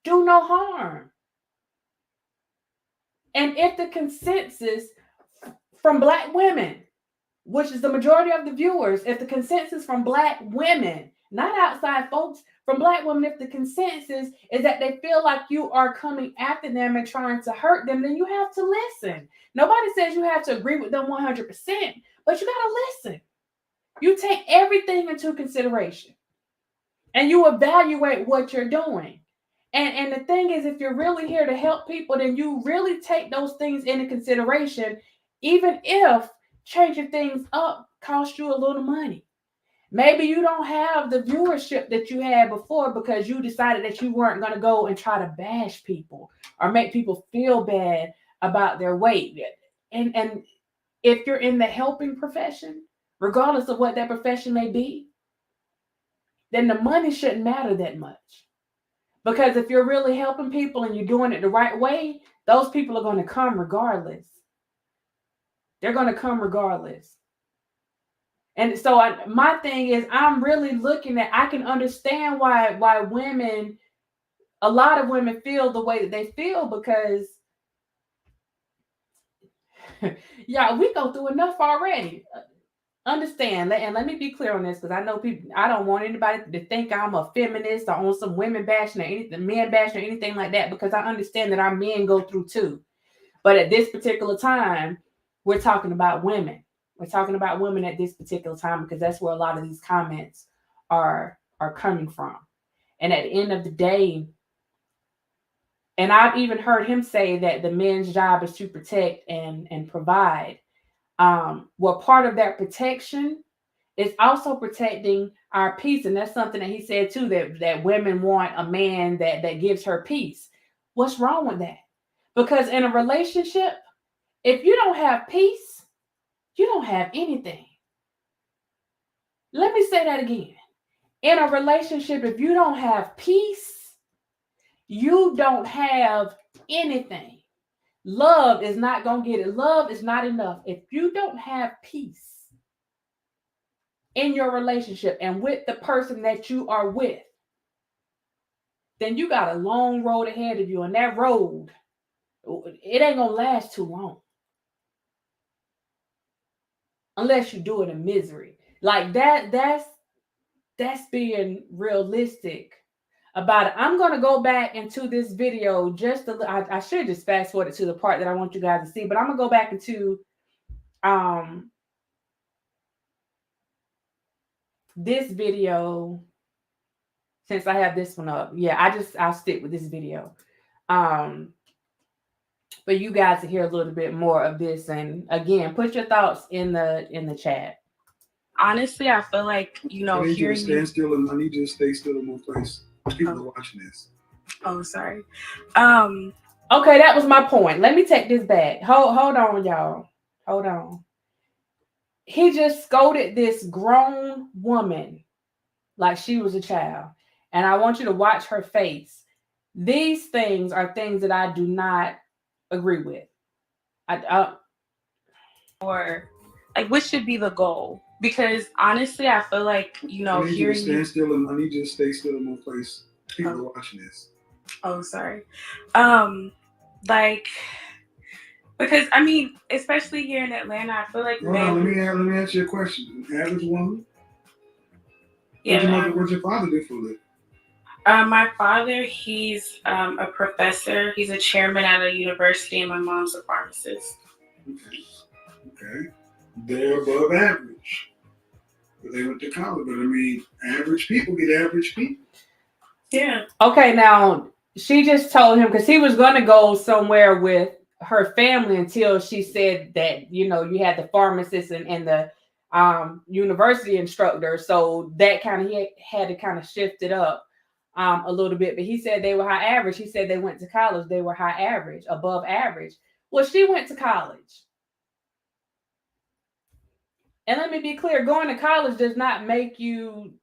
Do no harm. And if the consensus from Black women, which is the majority of the viewers, if the consensus from Black women, not outside folks, from Black women, if the consensus is that they feel like you are coming after them and trying to hurt them, then you have to listen. Nobody says you have to agree with them 100%, but you got to listen. You take everything into consideration and you evaluate what you're doing. And the thing is, if you're really here to help people, then you really take those things into consideration, even if changing things up costs you a little money. Maybe you don't have the viewership that you had before because you decided that you weren't going to go and try to bash people or make people feel bad about their weight. And if you're in the helping profession, regardless of what that profession may be, then the money shouldn't matter that much. Because if you're really helping people and you're doing it the right way, those people are going to come regardless. They're going to come regardless. And so my thing is, I'm really looking at, I can understand why women, a lot of women feel the way that they feel because, yeah, we go through enough already. Understand, and let me be clear on this because I know people, I don't want anybody to think I'm a feminist or on some women bashing or anything, men bashing or anything like that, because I understand that our men go through too. But at this particular time, we're talking about women. We're talking about women at this particular time because that's where a lot of these comments are coming from. And at the end of the day, and I've even heard him say that the men's job is to protect and provide. Well, part of that protection is also protecting our peace. And that's something that he said too, that women want a man that gives her peace. What's wrong with that? Because in a relationship, if you don't have peace, you don't have anything. Let me say that again. In a relationship, if you don't have peace, you don't have anything. Love is not going to get it. Love is not enough. If you don't have peace in your relationship and with the person that you are with, then you got a long road ahead of you. And that road, it ain't going to last too long. Unless you do it in misery. Like that's being realistic about it. I'm going to go back into this video just I should just fast forward to the part that I want you guys to see, but I'm going to go back into this video since I have this one up. Yeah, I'll stick with this video. But you guys to hear a little bit more of this, and again, put your thoughts in the chat. Honestly, I feel like, hearing you stand still and money just stay still in one place. People are watching this. Oh, sorry. Okay, that was my point. Let me take this back. Hold on, y'all. Hold on. He just scolded this grown woman like she was a child. And I want you to watch her face. These things are things that I do not agree with. Or like, what should be the goal? Because honestly, I feel like, hearing you stand still and money just stay still in one place. People are watching this. Oh, sorry. Like, because I mean, especially here in Atlanta, I feel like let me ask you a question. Average woman. Yeah. What's your father do for a living? My father, he's a professor. He's a chairman at a university, and my mom's a pharmacist. Okay. They're above average. But they went to college. But I mean, average people get average people. Yeah. Okay, now she just told him, because he was going to go somewhere with her family until she said that, you had the pharmacist and the university instructor. So that he had to kind of shift it up a little bit. But he said they were high average. He said they went to college. They were high average, above average. Well, she went to college. And let me be clear, going to college does not make you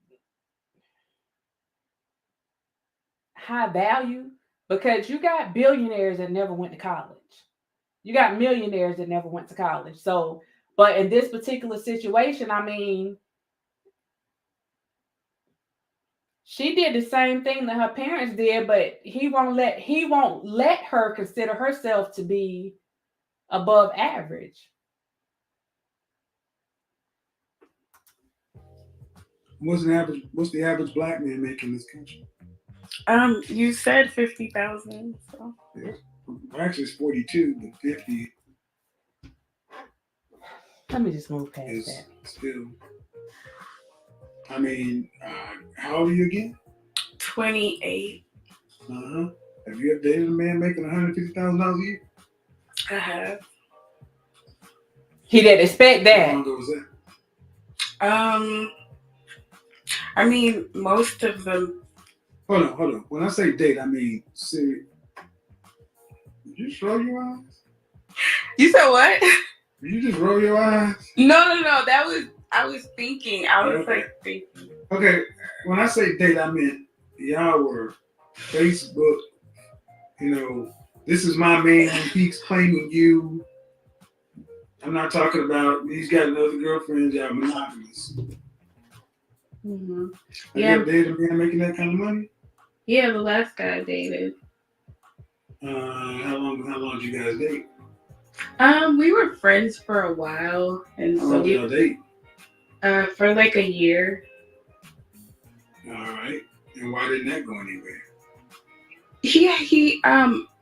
high value, because you got billionaires that never went to college. You got millionaires that never went to college. So, but in this particular situation, I mean, she did the same thing that her parents did, but he won't let her consider herself to be above average. What's the average black man making in this country? You said 50,000. So. Yeah. Actually, it's 42, but 50. Let me just move past that. Still. I mean, how old are you again? 28. Have you ever dated a man making $150,000 a year? I have. He didn't expect that. How long ago was that? I mean, most of them. Hold on. When I say date, I mean serious. Did you just roll your eyes? You said what? Did you just roll your eyes? No. I was thinking. Thinking. Okay. When I say date, I meant y'all were Facebook. This is my man. He's claiming you. I'm not talking about he's got another girlfriend. Y'all monogamous. Mm-hmm. Have you ever dated a man making that kind of money? Yeah, the last guy I dated. How long did you guys date? We were friends for a while, and how long did y'all date? For like a year. All right. And why didn't that go anywhere? He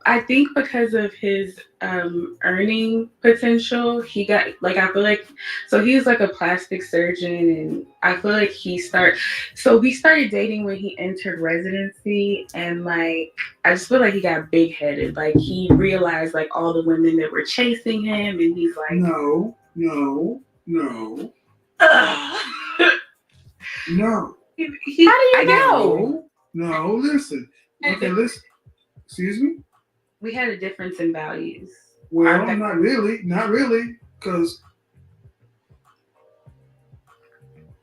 I think because of his earning potential, he got I feel like, so he's like a plastic surgeon, and I feel like we started dating when he entered residency, and I just feel like he got big headed. He realized all the women that were chasing him, and he's like, no. No. How do you know? No, listen. Okay, listen. Excuse me? We had a difference in values. Well, not really, because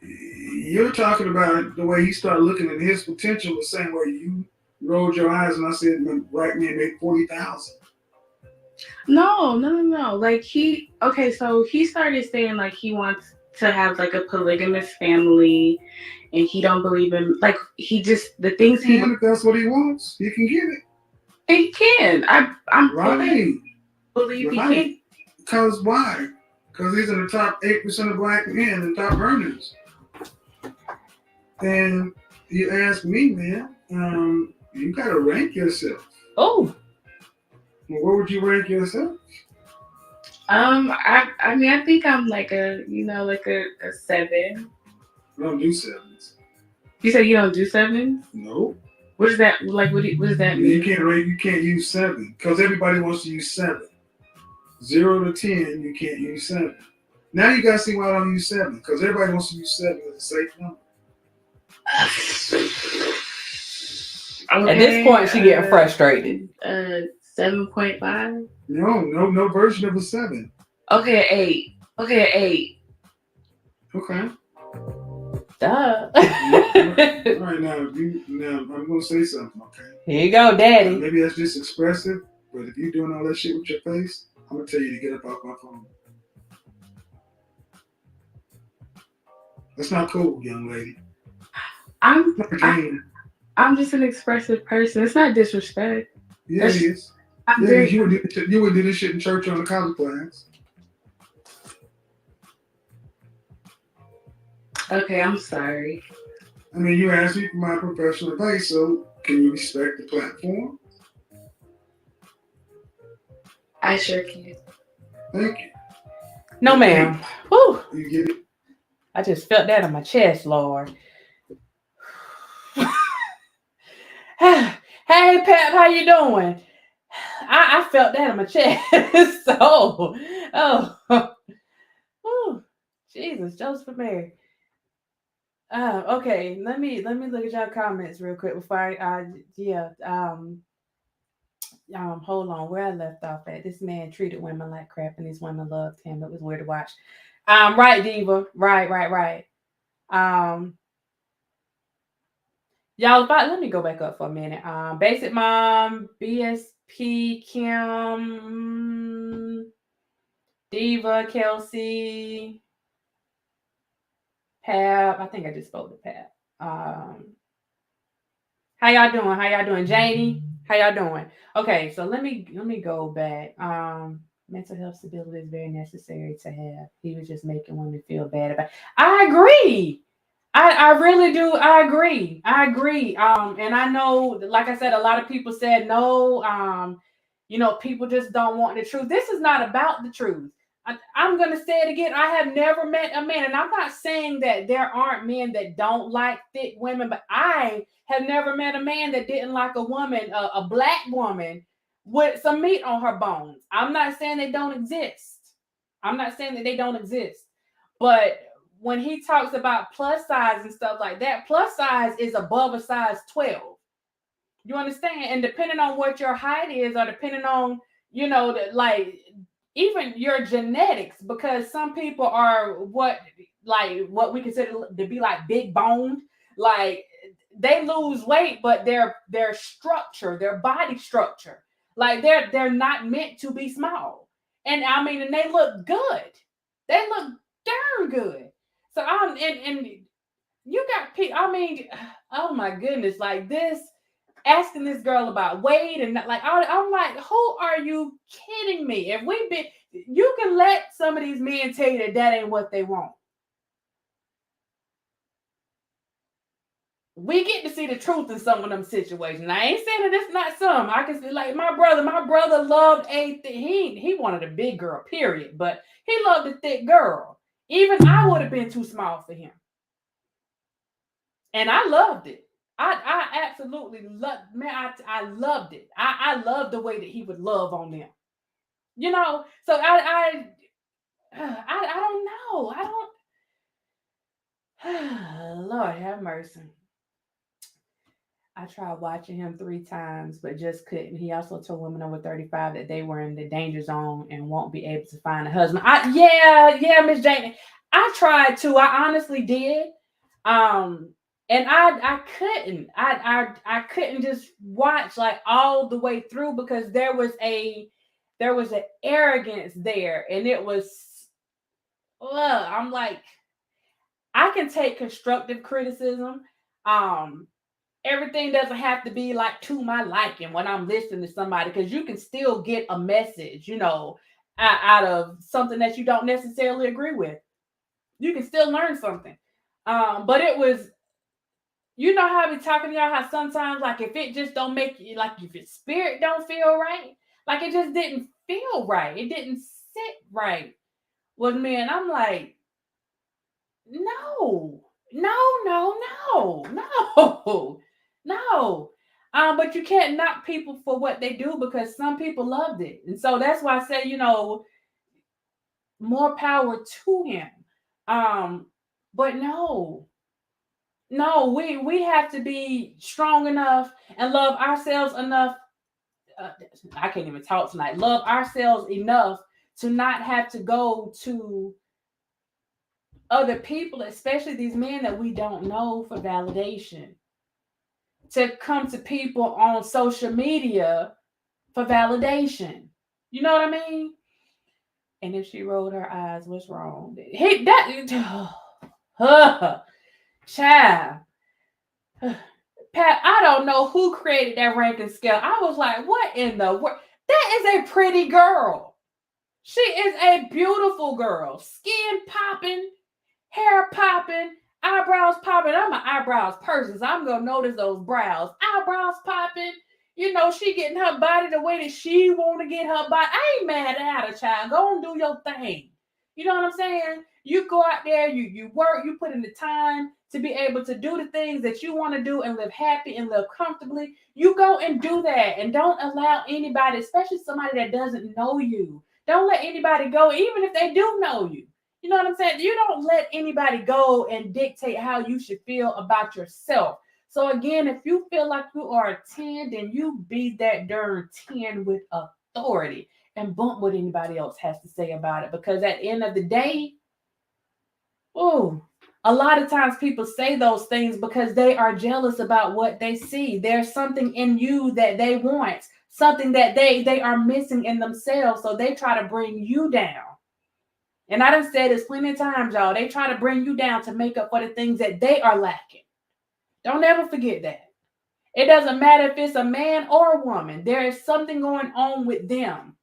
you're talking about the way he started looking at his potential the same way you rolled your eyes and I said, "Black men make 40,000." No. Like so he started saying like he wants to have like a polygamous family, and he don't believe in like he just the things he. And if that's what he wants, he can get it. He can. I'm right. Believe he can. Because why? Because these are the top 8% of black men, the top earners. And you ask me, man, you gotta rank yourself. Oh. Well, where would you rank yourself? I mean, I think I'm like a 7. I don't do 7s. You said you don't do 7s? No. What is that like? What does that mean? You can't rank. You can't use 7 because everybody wants to use 7. 0 to 10, you can't use 7. Now you gotta see why I don't use 7 because everybody wants to use 7 as a safe number. Okay, at this point, she getting frustrated. 7.5. No version of a 7. Okay, 8. Okay, 8. Okay. Duh. All right, now I'm gonna say something. Okay. Here you go, Daddy. Maybe that's just expressive, but if you're doing all that shit with your face, I'm gonna tell you to get up off my phone. That's not cool, young lady. I'm just an expressive person. It's not disrespect. Yeah, it is. You would do this shit in church on the college class. Okay, I'm sorry. I mean, you asked me for my professional advice, so can you respect the platform? I sure can. Thank you. No, ma'am. Whew. You get it? I just felt that on my chest, Lord. Hey, Pep, how you doing? I felt that on my chest. So, Jesus, Joseph Mary. Okay, let me look at y'all comments real quick before hold on, where I left off at. This man treated women like crap and these women loved him. It was weird to watch. Right, Diva. Right. Y'all, let me go back up for a minute. Basic Mom, BSP, Kim, Diva, Kelsey, Pap. I think I just spoke to Pap. How y'all doing? Janie, how y'all doing? Okay, so let me go back. Mental health stability is very necessary to have. He was just making women feel bad about it. I agree. I really do. I agree. And I know, like I said, a lot of people said no. People just don't want the truth. This is not about the truth. I'm going to say it again. I have never met a man, and I'm not saying that there aren't men that don't like thick women, but I have never met a man that didn't like a woman, a black woman with some meat on her bones. I'm not saying they don't exist. But when he talks about plus size and stuff like that, plus size is above a size 12. You understand? And depending on what your height is, or depending on, even your genetics, because some people are what we consider to be like big boned, like they lose weight, but their structure, their body structure, like they're not meant to be small. And I mean, and they look good. They look darn good. So and you got people. I mean, oh my goodness, like this. Asking this girl about weight and like I'm like, who are you kidding me? If you can let some of these men tell you that ain't what they want. We get to see the truth in some of them situations. I ain't saying that it's not some. I can see like my brother loved he wanted a big girl, period. But he loved a thick girl. Even I would have been too small for him. And I loved it. I absolutely loved, man. I loved it. I loved the way that he would love on them. So I don't know. Lord have mercy. I tried watching him 3 times, but just couldn't. He also told women over 35 that they were in the danger zone and won't be able to find a husband. Yeah, Miss Jane. I tried to. I honestly did. And I couldn't just watch like all the way through because there was an arrogance there, and it was I'm like, I can take constructive criticism. Everything doesn't have to be like to my liking when I'm listening to somebody, because you can still get a message, out of something that you don't necessarily agree with. You can still learn something. But it was, how I be talking to y'all, how sometimes like if it just don't make you, like if your spirit don't feel right, like it just didn't feel right. It didn't sit right with me. And I'm like, no, no, no, no, no, no. But you can't knock people for what they do, because some people loved it. And so that's why I say, more power to him. But no, we have to be strong enough and love ourselves enough. I can't even talk tonight. Love ourselves enough to not have to go to other people, especially these men that we don't know, for validation. To come to people on social media for validation. You know what I mean? And if she rolled her eyes, what's wrong? Child. Pat, I don't know who created that ranking scale. I was like, what in the world? That is a pretty girl. She is a beautiful girl. Skin popping, hair popping, eyebrows popping. I'm an eyebrows person, so I'm going to notice those brows. Eyebrows popping. She getting her body the way that she want to get her body. I ain't mad at her, child. Go and do your thing. You know what I'm saying? You go out there, you work, you put in the time to be able to do the things that you want to do and live happy and live comfortably. You go and do that, and don't allow anybody, especially somebody that doesn't know you. Don't let anybody go, even if they do know you. You know what I'm saying? You don't let anybody go and dictate how you should feel about yourself. So again, if you feel like you are a 10, then you be that darn 10 with authority, and bump what anybody else has to say about it. Because at the end of the day, a lot of times people say those things because they are jealous about what they see. There's something in you that they want, something that they are missing in themselves. So they try to bring you down. And I done said this plenty of times, y'all. They try to bring you down to make up for the things that they are lacking. Don't ever forget that. It doesn't matter if it's a man or a woman. There is something going on with them.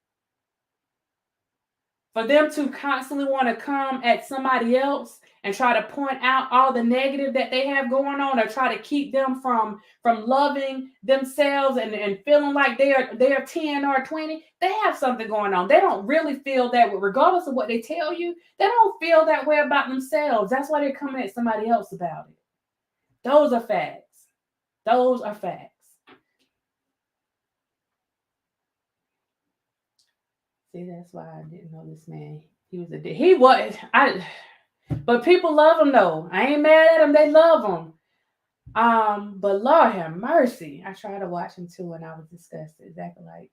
For them to constantly want to come at somebody else and try to point out all the negative that they have going on, or try to keep them from loving themselves and feeling like they are 10 or 20, they have something going on. They don't really feel that way, regardless of what they tell you. They don't feel that way about themselves. That's why they're coming at somebody else about it. Those are facts. Those are facts. See, that's why I didn't know this man. But people love him though. I ain't mad at him. They love him. But Lord have mercy. I tried to watch him too, and I was disgusted. Exactly, like,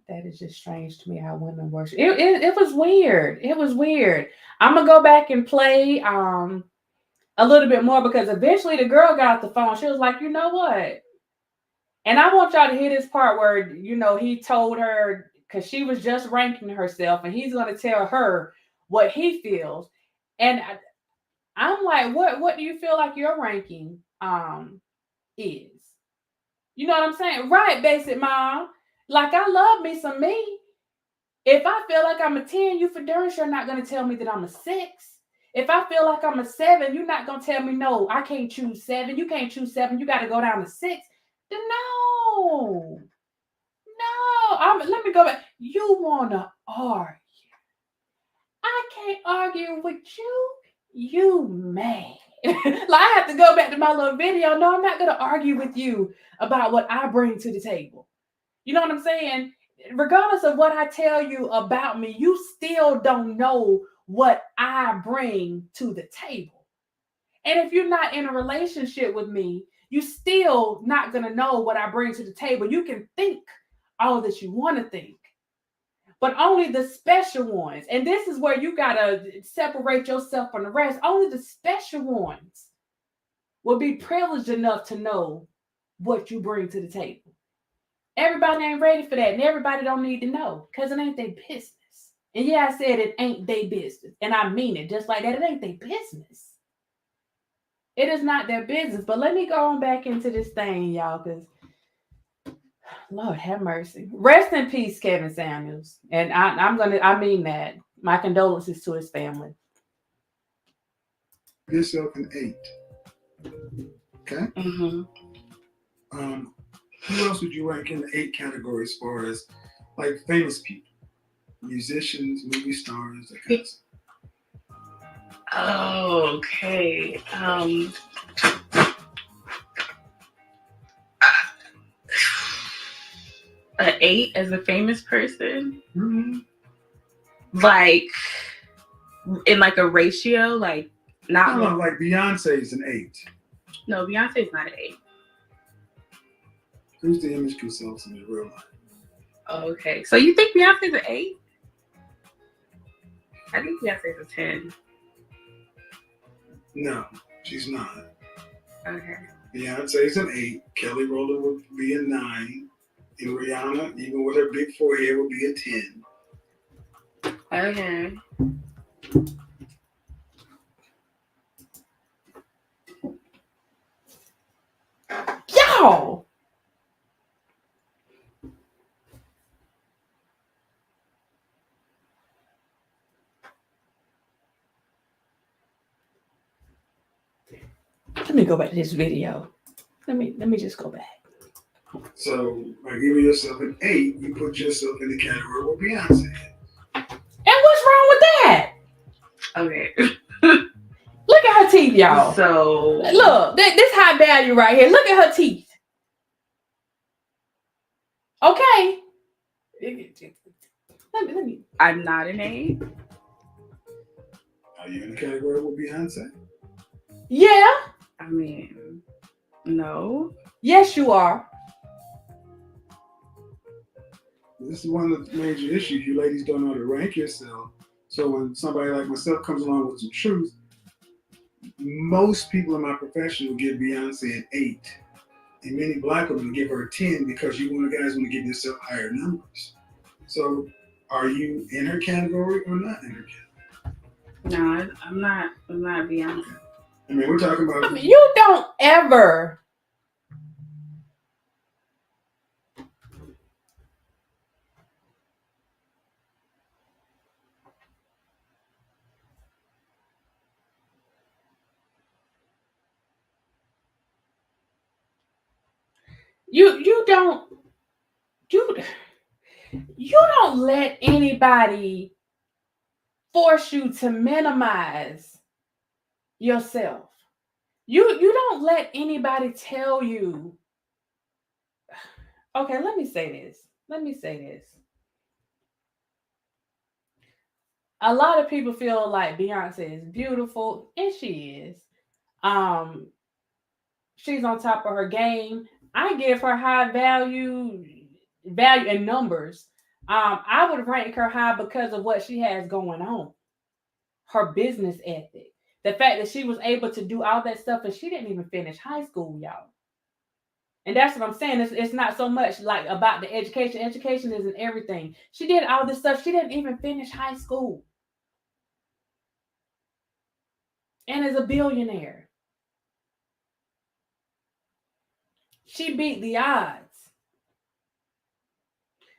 that is just strange to me how women worship. It was weird. It was weird. I'm gonna go back and play a little bit more, because eventually the girl got off the phone. She was like, you know what? And I want y'all to hear this part where, he told her, because she was just ranking herself, and he's going to tell her what he feels. And I'm like, what do you feel like your ranking is? You know what I'm saying? Right, basic mom. Like, I love me some me. If I feel like I'm a 10, you for darn sure not going to tell me that I'm a 6. If I feel like I'm a 7, you're not going to tell me, no, I can't choose 7. You can't choose 7. You got to go down to 6. No. Let me go back. You want to argue. I can't argue with you. You mad. Like, I have to go back to my little video. No, I'm not going to argue with you about what I bring to the table. You know what I'm saying? Regardless of what I tell you about me, you still don't know what I bring to the table. And if you're not in a relationship with me, you still not going to know what I bring to the table. You can think all that you want to think, but only the special ones. And this is where you got to separate yourself from the rest. Only the special ones will be privileged enough to know what you bring to the table. Everybody ain't ready for that, and everybody don't need to know because it ain't their business. And yeah, I said it ain't their business, and I mean it just like that. It ain't their business. It is not their business. But let me go on back into this thing, y'all, because Lord have mercy. Rest in peace, Kevin Samuels. And I mean that. My condolences to his family. Yourself an 8. Okay. Mm-hmm. Who else would you rank in the 8 category as far as like famous people, musicians, movie stars, that kind of stuff? Oh, okay. An 8 as a famous person, Mm-hmm. like in like a ratio, like not. No, like Beyonce's an 8. No, Beyonce's not an 8. Who's the image consultant in real life? Okay, so you think Beyonce's an 8? I think Beyonce's a 10. No, she's not. Okay. Beyonce's an 8. Kelly Rowland would be a 9. And Rihanna, even with her big forehead, would be a 10. Okay. Y'all! Let me go back to this video. Let me just go back. So by giving yourself an 8, you put yourself in the category where Beyonce is. And what's wrong with that? Okay. Look at her teeth, y'all. So look, this high value right here. Look at her teeth. Okay. Let me. I'm not an 8. Are you in the category with Beyonce? Yeah. I mean, no. Yes, you are. This is one of the major issues. You ladies don't know how to rank yourself. So when somebody like myself comes along with some truth, most people in my profession will give Beyonce an 8. And many black women give her a 10 because you guys want to give yourself higher numbers. So are you in her category or not in her category? No, I'm not Beyonce. I mean, we're talking about... I mean, you don't ever... You don't let anybody force you to minimize yourself. You don't let anybody tell you. Okay, let me say this. A lot of people feel like Beyonce is beautiful, and she is. She's on top of her game. I give her high value in numbers. I would rank her high because of what she has going on. Her business ethic. The fact that she was able to do all that stuff and she didn't even finish high school, y'all. And that's what I'm saying. It's not so much like about the education. Education isn't everything. She did all this stuff. She didn't even finish high school. And is a billionaire. She beat the odds.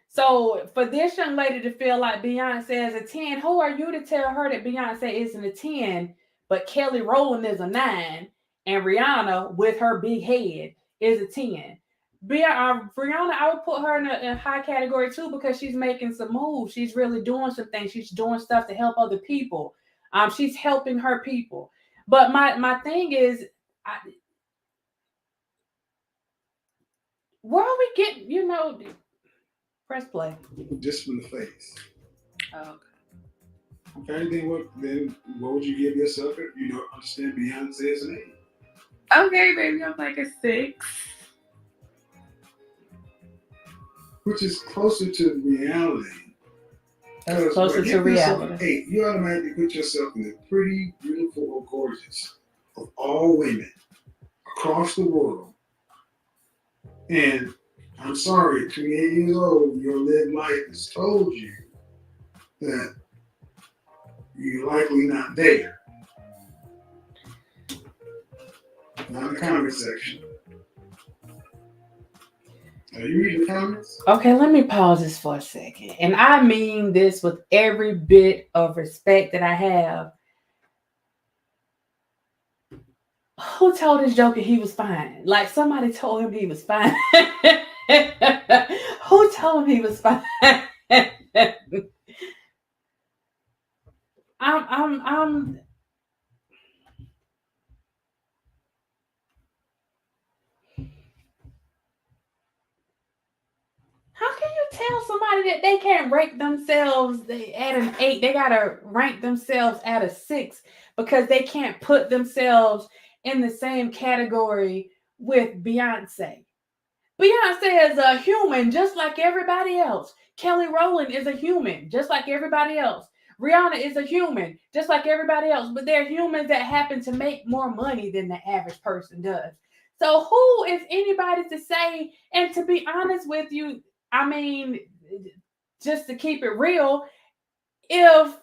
So for this young lady to feel like Beyonce is a 10, who are you to tell her that Beyonce isn't a 10, but Kelly Rowland is a 9, and Rihanna with her big head is a 10? Rihanna, I would put her in a high category too because she's making some moves. She's really doing some things. She's doing stuff to help other people. She's helping her people. But my thing is, where are we getting, press play. Just from the face. Oh, okay. Then what would you give yourself if you don't understand Beyonce as an 8? Okay, maybe I'm like a 6. Which is closer to reality. That's closer to reality. 8, you automatically put yourself in the pretty, beautiful, or gorgeous of all women. across the world. And I'm sorry, 28 years old, your lived life has told you that you're likely not there. Not in the comment section. Are you reading the comments? Okay, let me pause this for a second. And I mean this with every bit of respect that I have. Who told this joker he was fine? Like somebody told him he was fine. Who told him he was fine? I'm How can you tell somebody that they can't rank themselves at an 8? They gotta rank themselves at a 6 because they can't put themselves in the same category with Beyonce. Beyonce is a human just like everybody else. Kelly Rowland is a human just like everybody else. Rihanna is a human just like everybody else, but they're humans that happen to make more money than the average person does. So who is anybody to say? And to be honest with you, I mean, just to keep it real, if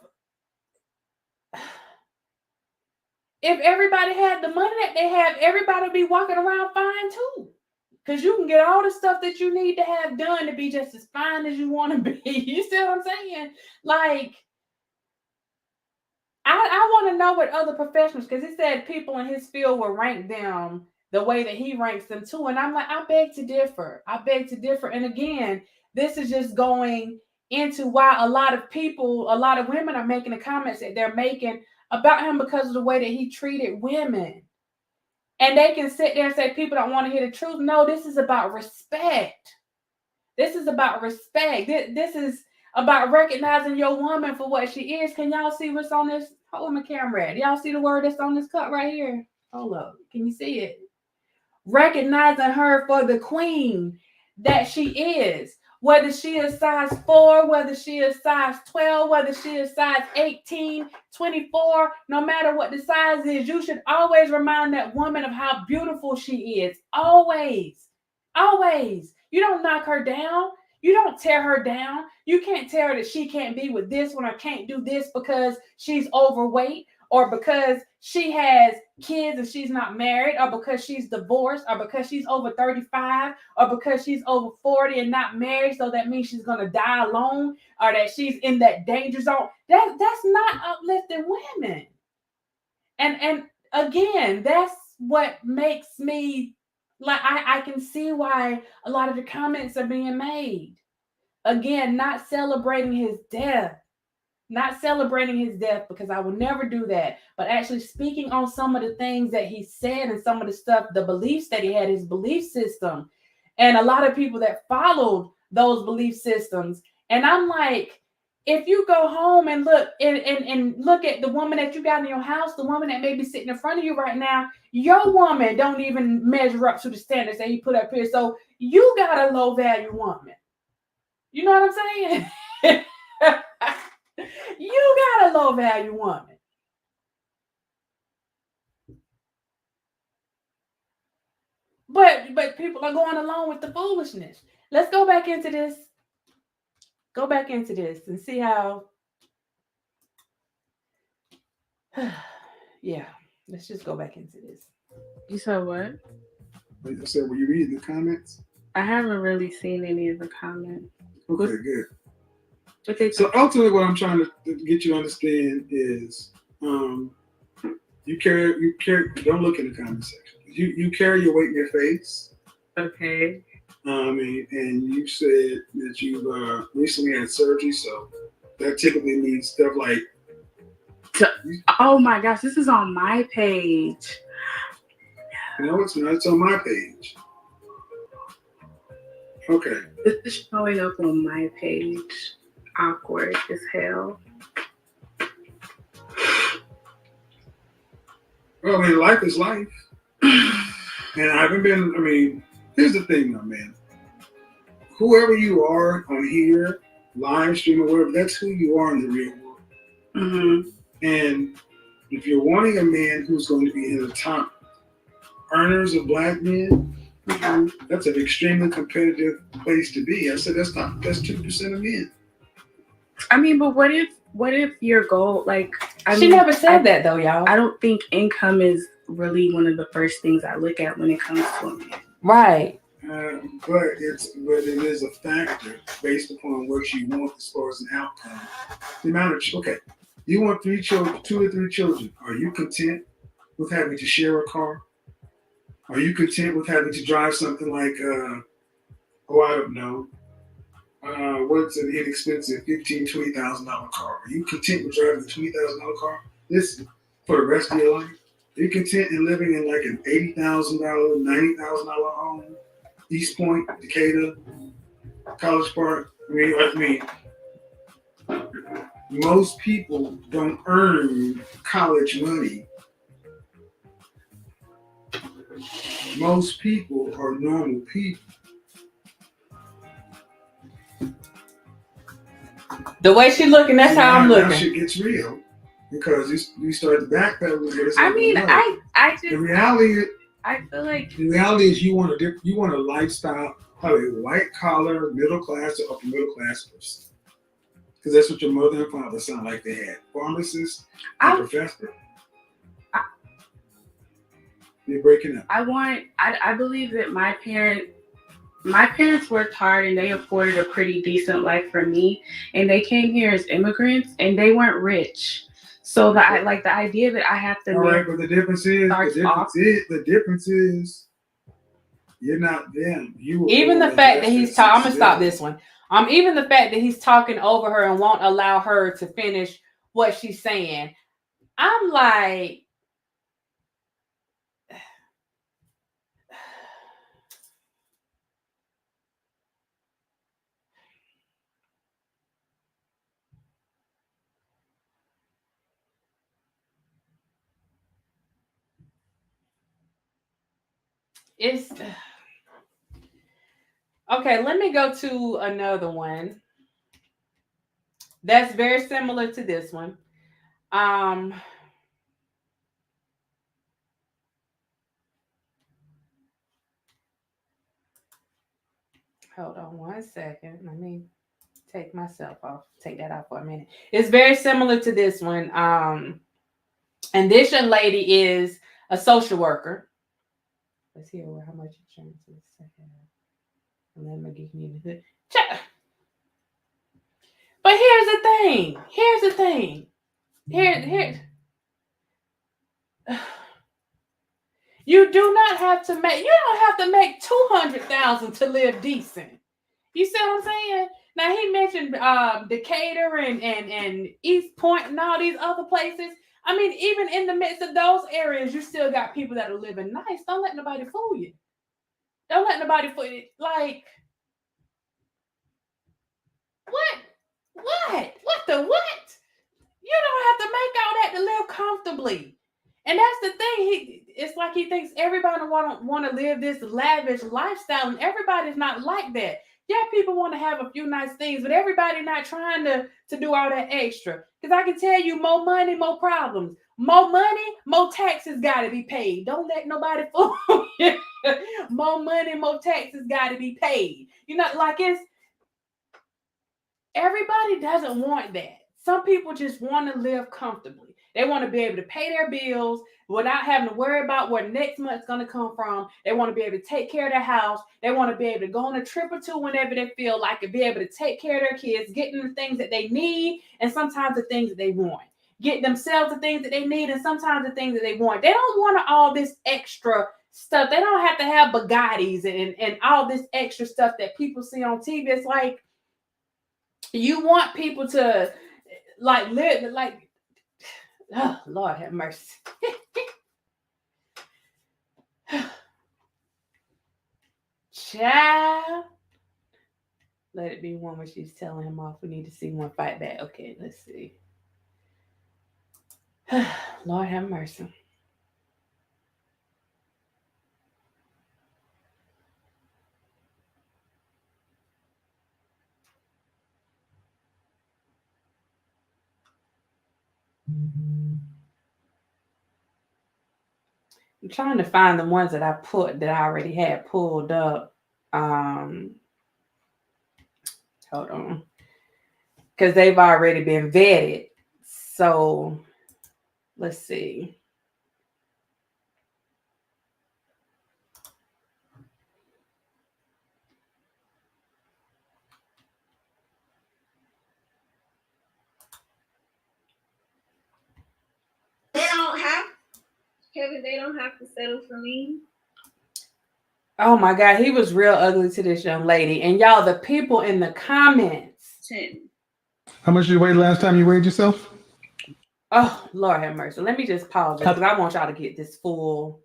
everybody had the money that they have, everybody would be walking around fine too. Because you can get all the stuff that you need to have done to be just as fine as you want to be. You see what I'm saying? Like, I want to know what other professionals, because he said people in his field will rank them the way that he ranks them too. And I'm like, I beg to differ. And again, this is just going into why a lot of women are making the comments that they're making about him because of the way that he treated women. And they can sit there and say people don't want to hear the truth. No, this is about respect. This is about respect. This is about recognizing your woman for what she is. Can y'all see what's on this? Hold my camera at. Y'all see the word that's on this cup right here? Hold up. Can you see it? Recognizing her for the queen that she is. Whether she is size 4, whether she is size 12, whether she is size 18, 24, no matter what the size is, you should always remind that woman of how beautiful she is. Always. Always. You don't knock her down. You don't tear her down. You can't tell her that she can't be with this one or can't do this because she's overweight or because she has kids and she's not married or because she's divorced or because she's over 35 or because she's over 40 and not married. So that means she's going to die alone or that she's in that danger zone. That's not uplifting women. And again, that's what makes me like, I can see why a lot of the comments are being made. Again, not celebrating his death. Not celebrating his death because I will never do that. But actually speaking on some of the things that he said and some of the stuff, the beliefs that he had, his belief system. And a lot of people that followed those belief systems. And I'm like, if you go home and look and look at the woman that you got in your house, the woman that may be sitting in front of you right now, your woman don't even measure up to the standards that he put up here. So you got a low value woman. You know what I'm saying? You got a low value woman. But people are going along with the foolishness. Let's go back into this. Go back into this and see how. Yeah, let's just go back into this. You said what? I said, were you reading the comments? I haven't really seen any of the comments. Okay, good. So ultimately, what I'm trying to get you to understand is, you carry. Don't look in the comment section. You carry your weight in your face. Okay. And you said that you recently had surgery, so that typically means stuff like. Oh my gosh, this is on my page. No, it's not. It's on my page. Okay. This is showing up on my page. Awkward as hell. Well, I mean, life is life. And I haven't been, here's the thing though, man. Whoever you are on here, live stream or whatever, that's who you are in the real world. Mm-hmm. And if you're wanting a man who's going to be in the top earners of black men, that's an extremely competitive place to be. I said that's 2% of men. I mean, but what if your goal, like, she never said that though, y'all. I don't think income is really one of the first things I look at when it comes to a man. Right. But it is a factor based upon what you want as far as an outcome. The amount of you want 3 children, 2 or 3 children. Are you content with having to share a car? Are you content with having to drive something like I don't know, what's an inexpensive $15,000-$20,000 car? Are you content with driving a $20,000 car? This for the rest of your life? Are you content in living in like an $80,000, $90,000 home? East Point, Decatur, College Park. I mean, most people don't earn college money. Most people are normal people. The way she's looking, that's how I'm looking. Now shit gets real because you start to backpedal. I mean, I just the reality. I feel like the reality is you want a lifestyle, probably a white collar, middle class or upper middle class person. Because that's what your mother and father sound like they had. Pharmacists and professor. You're breaking up. I believe that my parents worked hard and they afforded a pretty decent life for me. And they came here as immigrants and they weren't rich. So the idea that I have to. All right, but the difference is you're not them. Even the fact that he's talking, I'm gonna stop this one. Even the fact that he's talking over her and won't allow her to finish what she's saying. I'm like, it's okay. Let me go to another one that's very similar to this one. Hold on one second. Let me take myself off. Take that off for a minute. It's very similar to this one. And this young lady is a social worker. Let's hear how much insurance is. Let me give me the hood. But here's the thing. Here. You don't have to make 200,000 to live decent. You see what I'm saying? Now he mentioned Decatur and East Point and all these other places. I mean, even in the midst of those areas, you still got people that are living nice. Don't let nobody fool you. Don't let nobody fool you. Like, what the what? You don't have to make all that to live comfortably. And that's the thing. It's like he thinks everybody want to live this lavish lifestyle, and everybody's not like that. Yeah, people want to have a few nice things, but everybody not trying to do all that extra. Because I can tell you, more money, more problems. More money, more taxes got to be paid. Don't let nobody fool you. More money, more taxes got to be paid. You know, like everybody doesn't want that. Some people just want to live comfortably. They want to be able to pay their bills without having to worry about where next month's going to come from. They want to be able to take care of their house. They want to be able to go on a trip or two whenever they feel like it, be able to take care of their kids, get them the things that they need and sometimes the things that they want. Get themselves the things that they need and sometimes the things that they want. They don't want all this extra stuff. They don't have to have Bugattis and all this extra stuff that people see on TV. It's like, you want people to like live like, oh, Lord have mercy. Child. Let it be one where she's telling him off. We need to see one fight back. Okay, let's see. Lord have mercy. I'm trying to find the ones that I already had pulled up. Hold on. Because they've already been vetted. So let's see. They don't have to settle for me. Oh my God, he was real ugly to this young lady. And y'all, the people in the comments. 10. How much did you weigh last time you weighed yourself? Oh, Lord have mercy. Let me just pause this because I want y'all to get this full.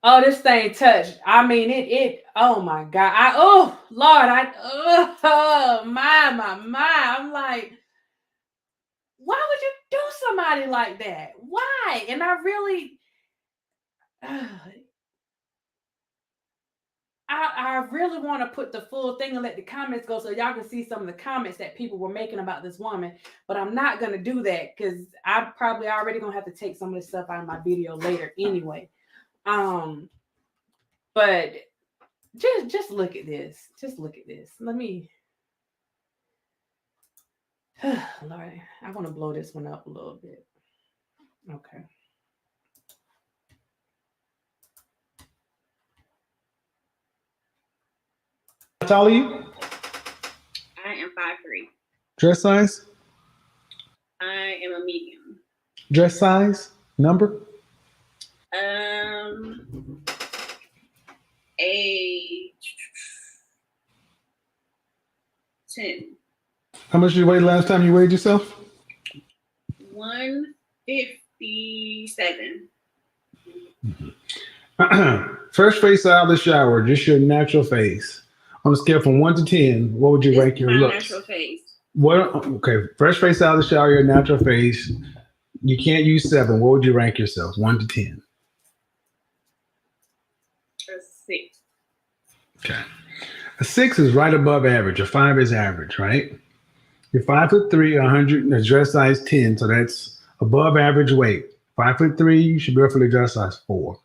Oh, this thing touched. I mean, it, oh my God. Oh, Lord, my. I'm like, why would you do somebody like that? Why? And I really, I really want to put the full thing and let the comments go so y'all can see some of the comments that people were making about this woman, but I'm not going to do that because I'm probably already going to have to take some of this stuff out of my video later anyway. But just look at this. Just look at this. Let me, Lord, I want to blow this one up a little bit. Okay. How tall are you? I am 5'3". Dress size? I am a medium. Dress size? Number? Age 10. How much did you weigh last time you weighed yourself? 157. First face out of the shower, just your natural face. On a scale from 1 to 10, what would you rank your looks? Natural face. Okay, fresh face out of the shower, your natural face. You can't use 7. What would you rank yourself? 1 to 10. A 6. Okay. A 6 is right above average. A 5 is average, right? You're 5'3", 100, dress size 10, so that's above average weight. 5'3", you should be roughly dress size 4.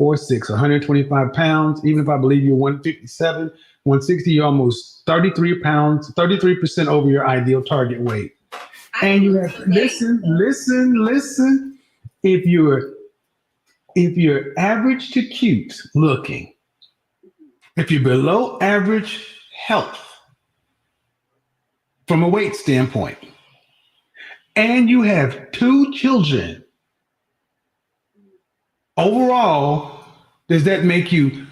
4'6", 125 pounds. Even if I believe you're 157, 160, you're almost 33 pounds, 33% over your ideal target weight. And you have listen. If you're average to cute looking, if you're below average health from a weight standpoint, and you have 2 children, overall, does that make you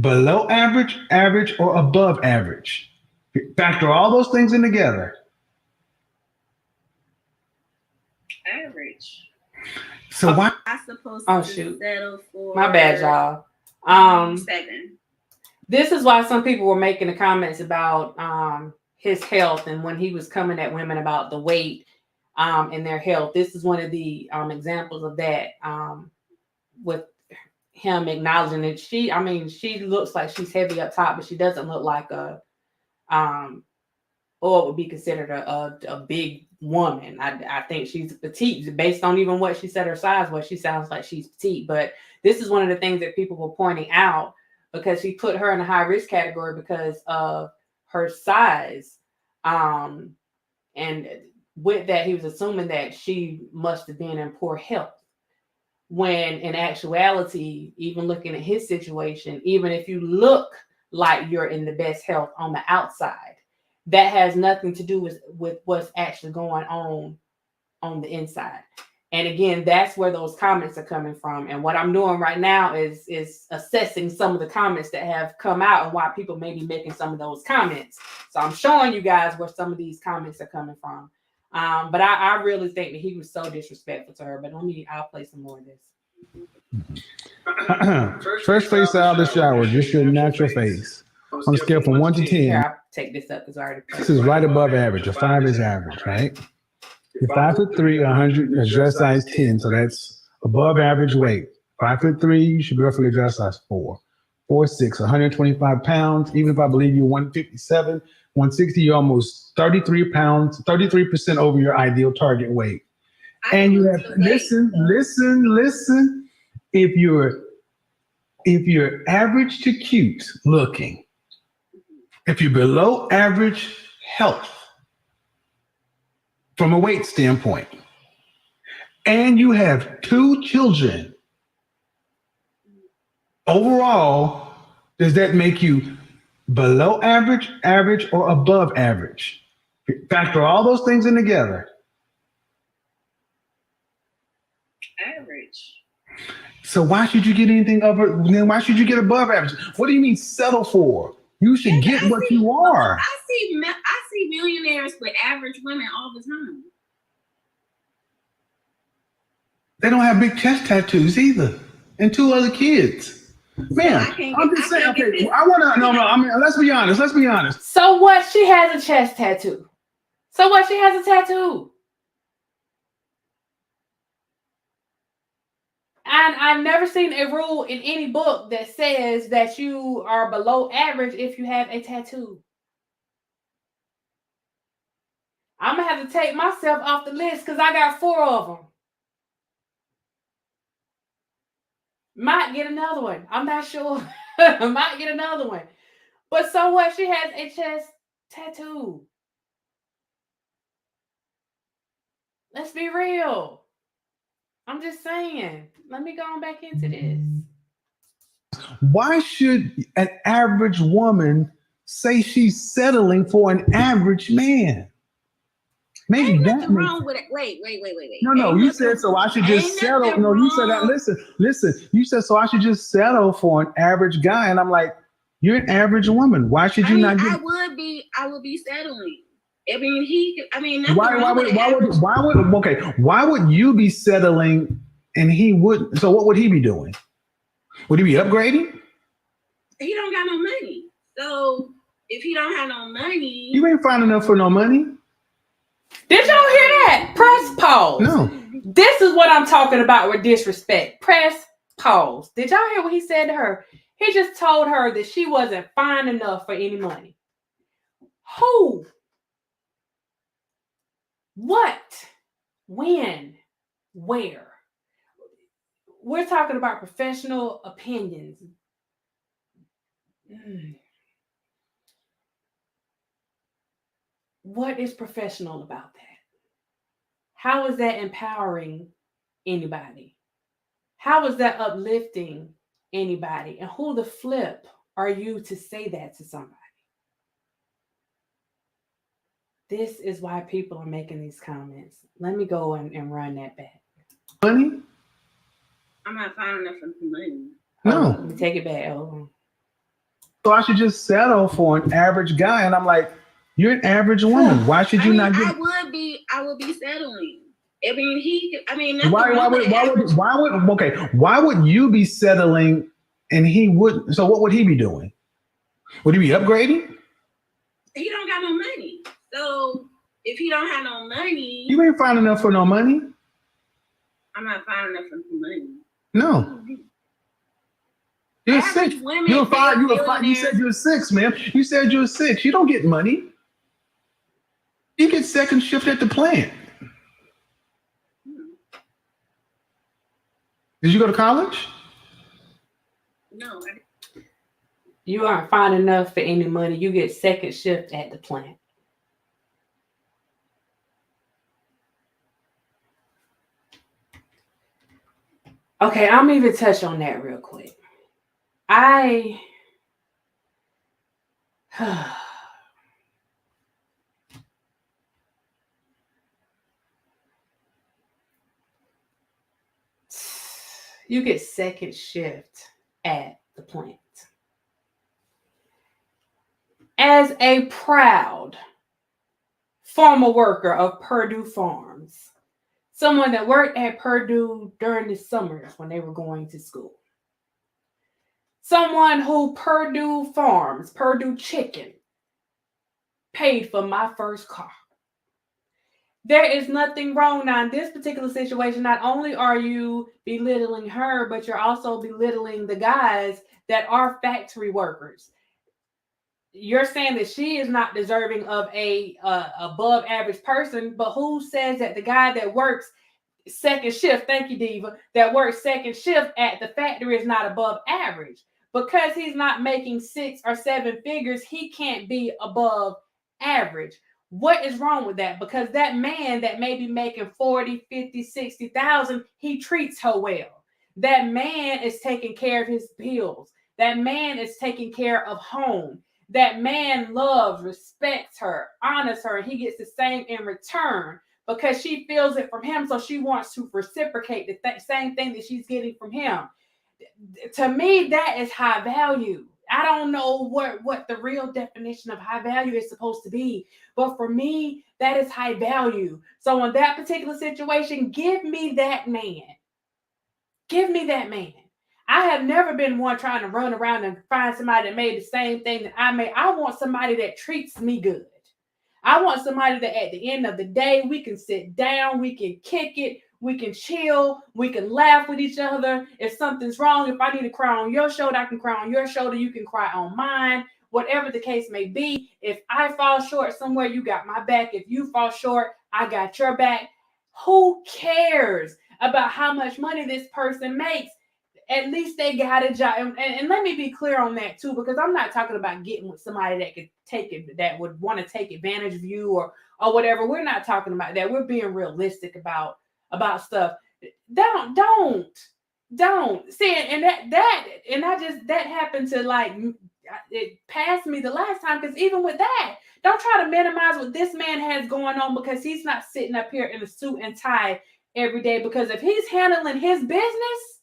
below average, average, or above average? Factor all those things in together. Average. So why? I'm supposed to settle for. My bad, y'all. 7. This is why some people were making the comments about his health and when he was coming at women about the weight and their health. This is one of the examples of that with him acknowledging that she looks like she's heavy up top, but she doesn't look like a or it would be considered a big woman. I think she's petite based on even what she said her size was. She sounds like she's petite, but this is one of the things that people were pointing out because he put her in a high risk category because of her size. And with that, he was assuming that she must have been in poor health. When in actuality, even looking at his situation, even if you look like you're in the best health on the outside, that has nothing to do with what's actually going on the inside. And again, that's where those comments are coming from. And what I'm doing right now is assessing some of the comments that have come out and why people may be making some of those comments. So I'm showing you guys where some of these comments are coming from. But I really think that he was so disrespectful to her. But I'll play some more of this. First face out of the shower, just your natural face. On a scale from 1 to 10. Here, I'll take this up because I already. This is right above average. A 5 is average, right? You're 5'3", 100, dress size 10, so that's above average weight. 5'3", you should be roughly dress size 4. 4'6", 125 pounds. Even if I believe you're 157, 160, you're almost 33 pounds, 33% over your ideal target weight. And you have listen. if you're average to cute looking, if you're below average health from a weight standpoint, and you have 2 children, overall, does that make you below average, average, or above average? Factor all those things in together. Average. So why should you get anything over? Then why should you get above average? What do you mean settle for? You should get what you are. I see millionaires with average women all the time. They don't have big chest tattoos either, and 2 other kids. Man, I'm just saying. Okay, I want to. No. I mean, let's be honest. Let's be honest. So what? She has a chest tattoo. So what? She has a tattoo. And I've never seen a rule in any book that says that you are below average if you have a tattoo. I'm going to have to take myself off the list because I got 4 of them. Might get another one. I'm not sure. Might get another one. But so what? She has a chest tattoo. Let's be real. I'm just saying. Let me go on back into this. Why should an average woman say she's settling for an average man? Maybe Ain't that nothing makes wrong with it. Wait. No, you said so I should just settle. No, you said that. Listen. You said so I should just settle for an average guy, and I'm like, you're an average woman. Why should you not get? I would be settling. Why would you be settling and he wouldn't? So what would he be doing? Would he be upgrading? He don't got no money. So if he don't have no money, you ain't fine enough for no money. Did y'all hear that? Press pause. No. This is what I'm talking about with disrespect. Press pause. Did y'all hear what he said to her? He just told her that she wasn't fine enough for any money. Who? What? When? Where? We're talking about professional opinions. What is professional about that? How is that empowering anybody? How is that uplifting anybody? And who the flip are you to say that to somebody? This is why people are making these comments. Let me go and run that back. Money? I'm not fine enough for money. No. Let me take it back. So I should just settle for an average guy, and I'm like, you're an average woman. Why should you not get? I would be settling. Why would you be settling and he wouldn't? So what would he be doing? Would he be upgrading? He don't got no money. So if he don't have no money, you ain't fine enough for no money. I'm not fine enough for money. No. You're average 6. Women, you're 5. You're 5. You said you're 6, man. You said you're 6. You don't get money. You get second shift at the plant. Did you go to college? No. You aren't fine enough for any money. You get second shift at the plant. Okay, I'm even touch on that real quick. You get second shift at the plant. As a proud former worker of Purdue Farms, someone that worked at Purdue during the summers when they were going to school, someone who Purdue Farms, Purdue Chicken, paid for my first car. There is nothing wrong now in this particular situation. Not only are you belittling her, but you're also belittling the guys that are factory workers. You're saying that she is not deserving of a above average person, but who says that the guy that works second shift, thank you, Diva, that works second shift at the factory is not above average. Because he's not making 6 or 7 figures, he can't be above average. What is wrong with that? Because that man that may be making 40, 50, 60,000, he treats her well. That man is taking care of his bills. That man is taking care of home. That man loves, respects her, honors her, and he gets the same in return because she feels it from him, so she wants to reciprocate the same thing that she's getting from him. To me, that is high value. I don't know what the real definition of high value is supposed to be, but for me, that is high value. So in that particular situation, give me that man. Give me that man. I have never been one trying to run around and find somebody that made the same thing that I made. I want somebody that treats me good. I want somebody that at the end of the day, we can sit down, we can kick it, we can chill, we can laugh with each other. If something's wrong, if I need to cry on your shoulder, I can cry on your shoulder, you can cry on mine. Whatever the case may be, if I fall short somewhere, you got my back. If you fall short, I got your back. Who cares about how much money this person makes? At least they got a job. And let me be clear on that too, because I'm not talking about getting with somebody that could take it, that would want to take advantage of you or whatever. We're not talking about that. We're being realistic about stuff. Don't see. And that happened to, like, it passed me the last time, because even with that, don't try to minimize what this man has going on, because he's not sitting up here in a suit and tie every day. Because if he's handling his business,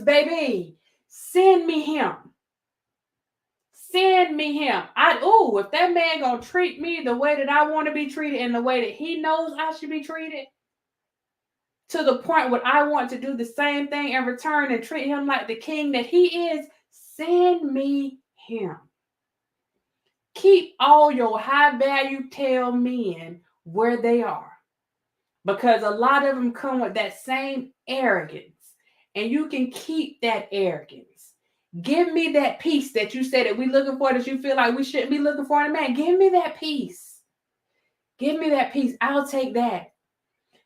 baby, send me him. Send me him. If that man gonna treat me the way that I want to be treated and the way that he knows I should be treated, to the point where I want to do the same thing in return and treat him like the king that he is, send me him. Keep all your high value tail men where they are, because a lot of them come with that same arrogance, and you can keep that arrogance. Give me that peace that you said that we looking for, that you feel like we shouldn't be looking for in a man. Give me that peace. Give me that peace. I'll take that,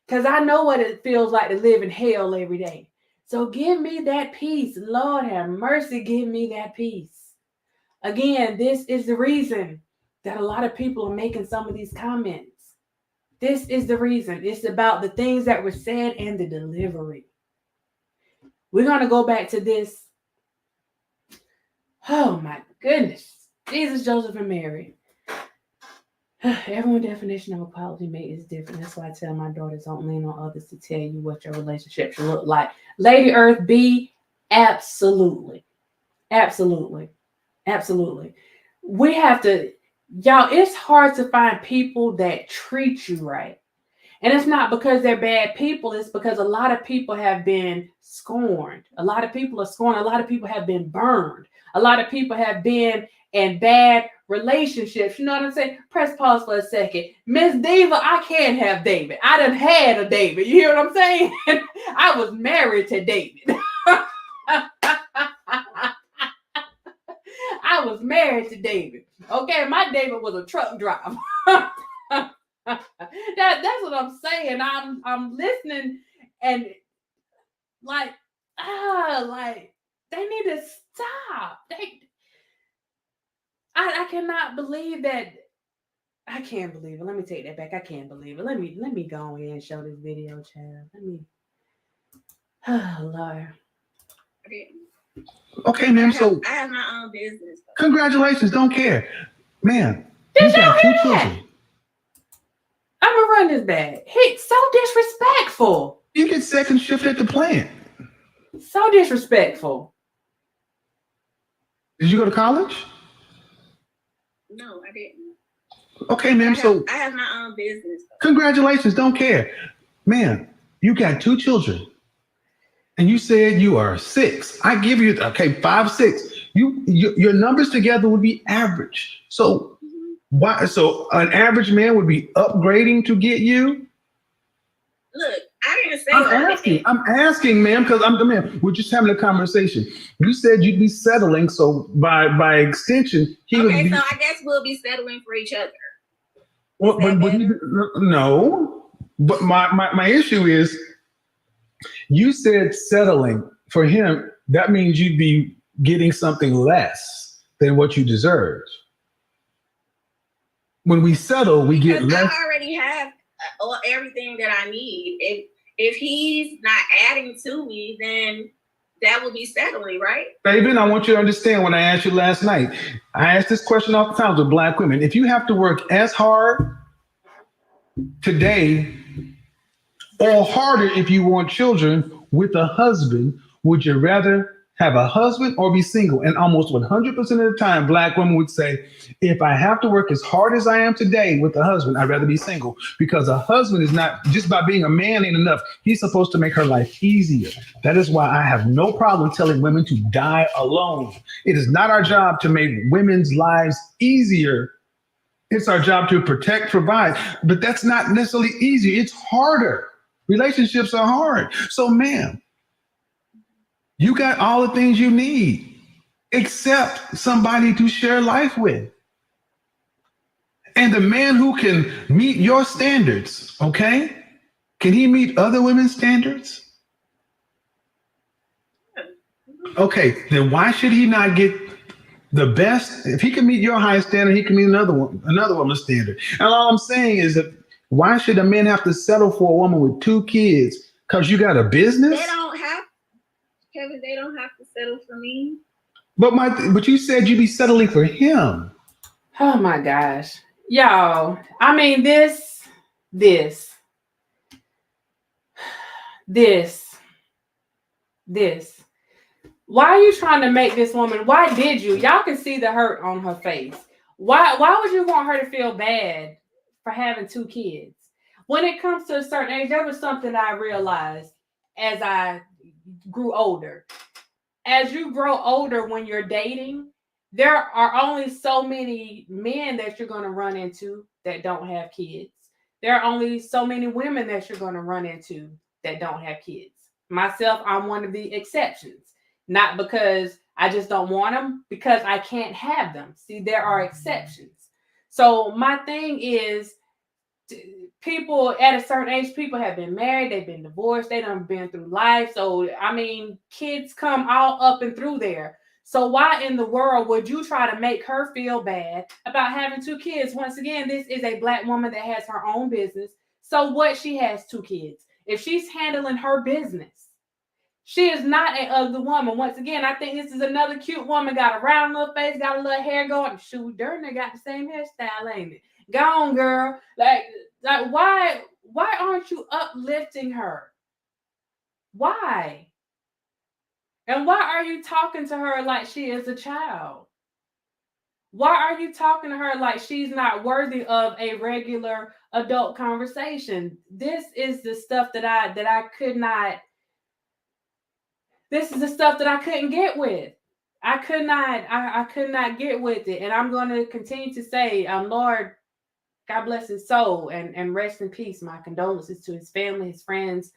because I know what it feels like to live in hell every day. So give me that peace. Lord have mercy, give me that peace. Again, this is the reason that a lot of people are making some of these comments. This is the reason. It's about the things that were said and the delivery. We're going to go back to this. Oh my goodness. Jesus, Joseph, and Mary. Everyone's definition of a quality mate is different. That's why I tell my daughters, don't lean on others to tell you what your relationship should look like. Lady Earth B, absolutely. Absolutely. Absolutely. We have to, y'all, it's hard to find people that treat you right. And it's not because they're bad people. It's because a lot of people have been scorned. A lot of people are scorned. A lot of people have been burned. A lot of people have been in bad relationships. You know what I'm saying? Press pause for a second. Miss Diva, I can't have David. I done had a David. You hear what I'm saying? I was married to David. I was married to David. Okay, my David was a truck driver. That's what I'm saying. I'm listening and like they need to stop. I cannot believe that. I can't believe it. Let me take that back. I can't believe it. Let me go ahead and show this video, child. Oh Lord. Okay, ma'am. So I have my own business. Congratulations. Don't care, ma'am. Did y'all hear that? I'm gonna run this back. He's so disrespectful. You get second shift at the plant. So disrespectful. Did you go to college? No, I didn't. Okay, ma'am. I have my own business. Congratulations. Don't care, ma'am. You got 2 children, and you said you are 6. I give you 5, 6. Your numbers together would be average. So why? So an average man would be upgrading to get you. Look, I didn't say I'm asking, ma'am, because we're just having a conversation. You said you'd be settling, so by extension, he would be. So I guess we'll be settling for each other. Well, but no. But my issue is, you said settling for him. That means you'd be getting something less than what you deserve. When we settle, we get Because less. I already have everything that I need. If he's not adding to me, then that will be settling, right? Fabian, I want you to understand what I asked you last night. I asked this question oftentimes with black women. If you have to work as hard today or harder if you want children with a husband, would you rather have a husband or be single? And almost 100% of the time, black women would say, if I have to work as hard as I am today with a husband, I'd rather be single, because a husband is not just by being a man ain't enough. He's supposed to make her life easier. That is why I have no problem telling women to die alone. It is not our job to make women's lives easier. It's our job to protect, provide, but that's not necessarily easy. It's harder. Relationships are hard. So, ma'am, you got all the things you need except somebody to share life with. And the man who can meet your standards, okay? Can he meet other women's standards? Okay, then why should he not get the best? If he can meet your high standard, he can meet another woman's standard. And all I'm saying is that why should a man have to settle for a woman with 2 kids? Because you got a business? They don't have, Kevin, they don't have to settle for me. But you said you'd be settling for him. Oh my gosh. Y'all, I mean, this. Why are you trying to make this woman? Why did you? Y'all can see the hurt on her face. Why would you want her to feel bad for having 2 kids? When it comes to a certain age, that was something I realized as I grew older. As you grow older, when you're dating, there are only so many men that you're going to run into that don't have kids. There are only so many women that you're going to run into that don't have kids. Myself, I'm one of the exceptions. Not because I just don't want them, because I can't have them. See, there are exceptions. So my thing is, people at a certain age, people have been married, they've been divorced, they done been through life. So, I mean, kids come all up and through there. So why in the world would you try to make her feel bad about having 2 kids? Once again, this is a black woman that has her own business. So what? She has 2 kids. If she's handling her business, she is not an ugly woman. Once again, I think this is another cute woman. Got a round little face, got a little hair going. Shoot, darn, they got the same hairstyle, ain't it? Go on, girl. Like why aren't you uplifting her? Why? And why are you talking to her like she is a child? Why are you talking to her like she's not worthy of a regular adult conversation? This is the stuff that I could not. This is the stuff that I couldn't get with. I could not get with it. And I'm going to continue to say, Lord, God bless his soul and rest in peace. My condolences to his family, his friends.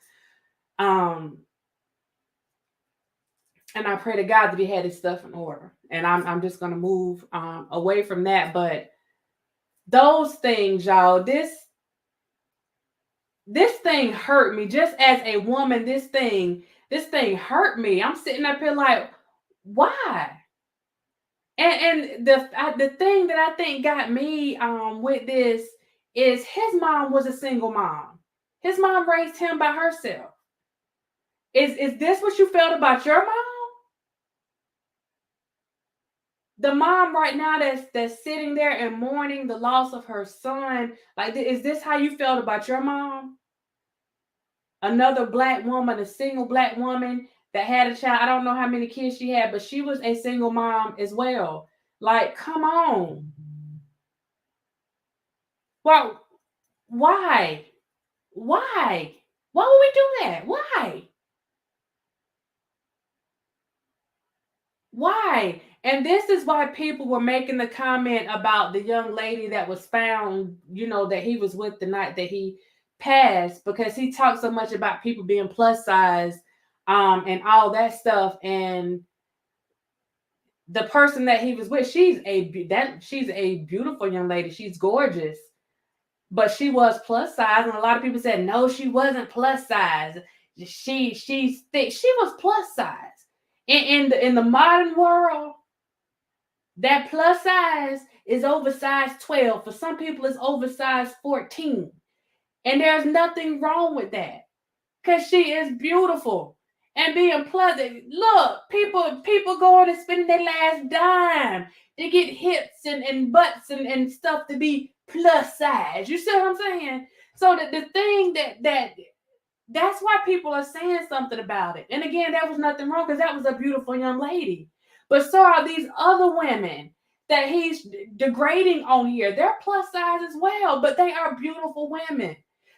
And I pray to God that he had his stuff in order. And I'm just going to move away from that. But those things, y'all, this thing hurt me. Just as a woman, this thing hurt me. I'm sitting up here like, why? And the thing that I think got me with this is his mom was a single mom. His mom raised him by herself. Is this what you felt about your mom? The mom right now that's sitting there and mourning the loss of her son. Like, is this how you felt about your mom? Another black woman, a single black woman that had a child. I don't know how many kids she had, but she was a single mom as well. Like, come on. Well, why? Why? Why would we do that? Why? Why? And this is why people were making the comment about the young lady that was found, that he was with the night that he passed, because he talked so much about people being plus size and all that stuff. And the person that he was with, she's a beautiful young lady. She's gorgeous. but she was plus size, and a lot of people said no, she wasn't plus size. She's thick. She was plus size. In the modern world, that plus size is oversized 12. For some people, it's oversized 14. And there's nothing wrong with that. Because she is beautiful. And being plus, look, people going and spending their last dime to get hips and butts and stuff to be plus size. You see what I'm saying? So the thing that's why people are saying something about it. And again, there was nothing wrong because that was a beautiful young lady. But so are these other women that he's degrading on here. They're plus size as well, but they are beautiful women.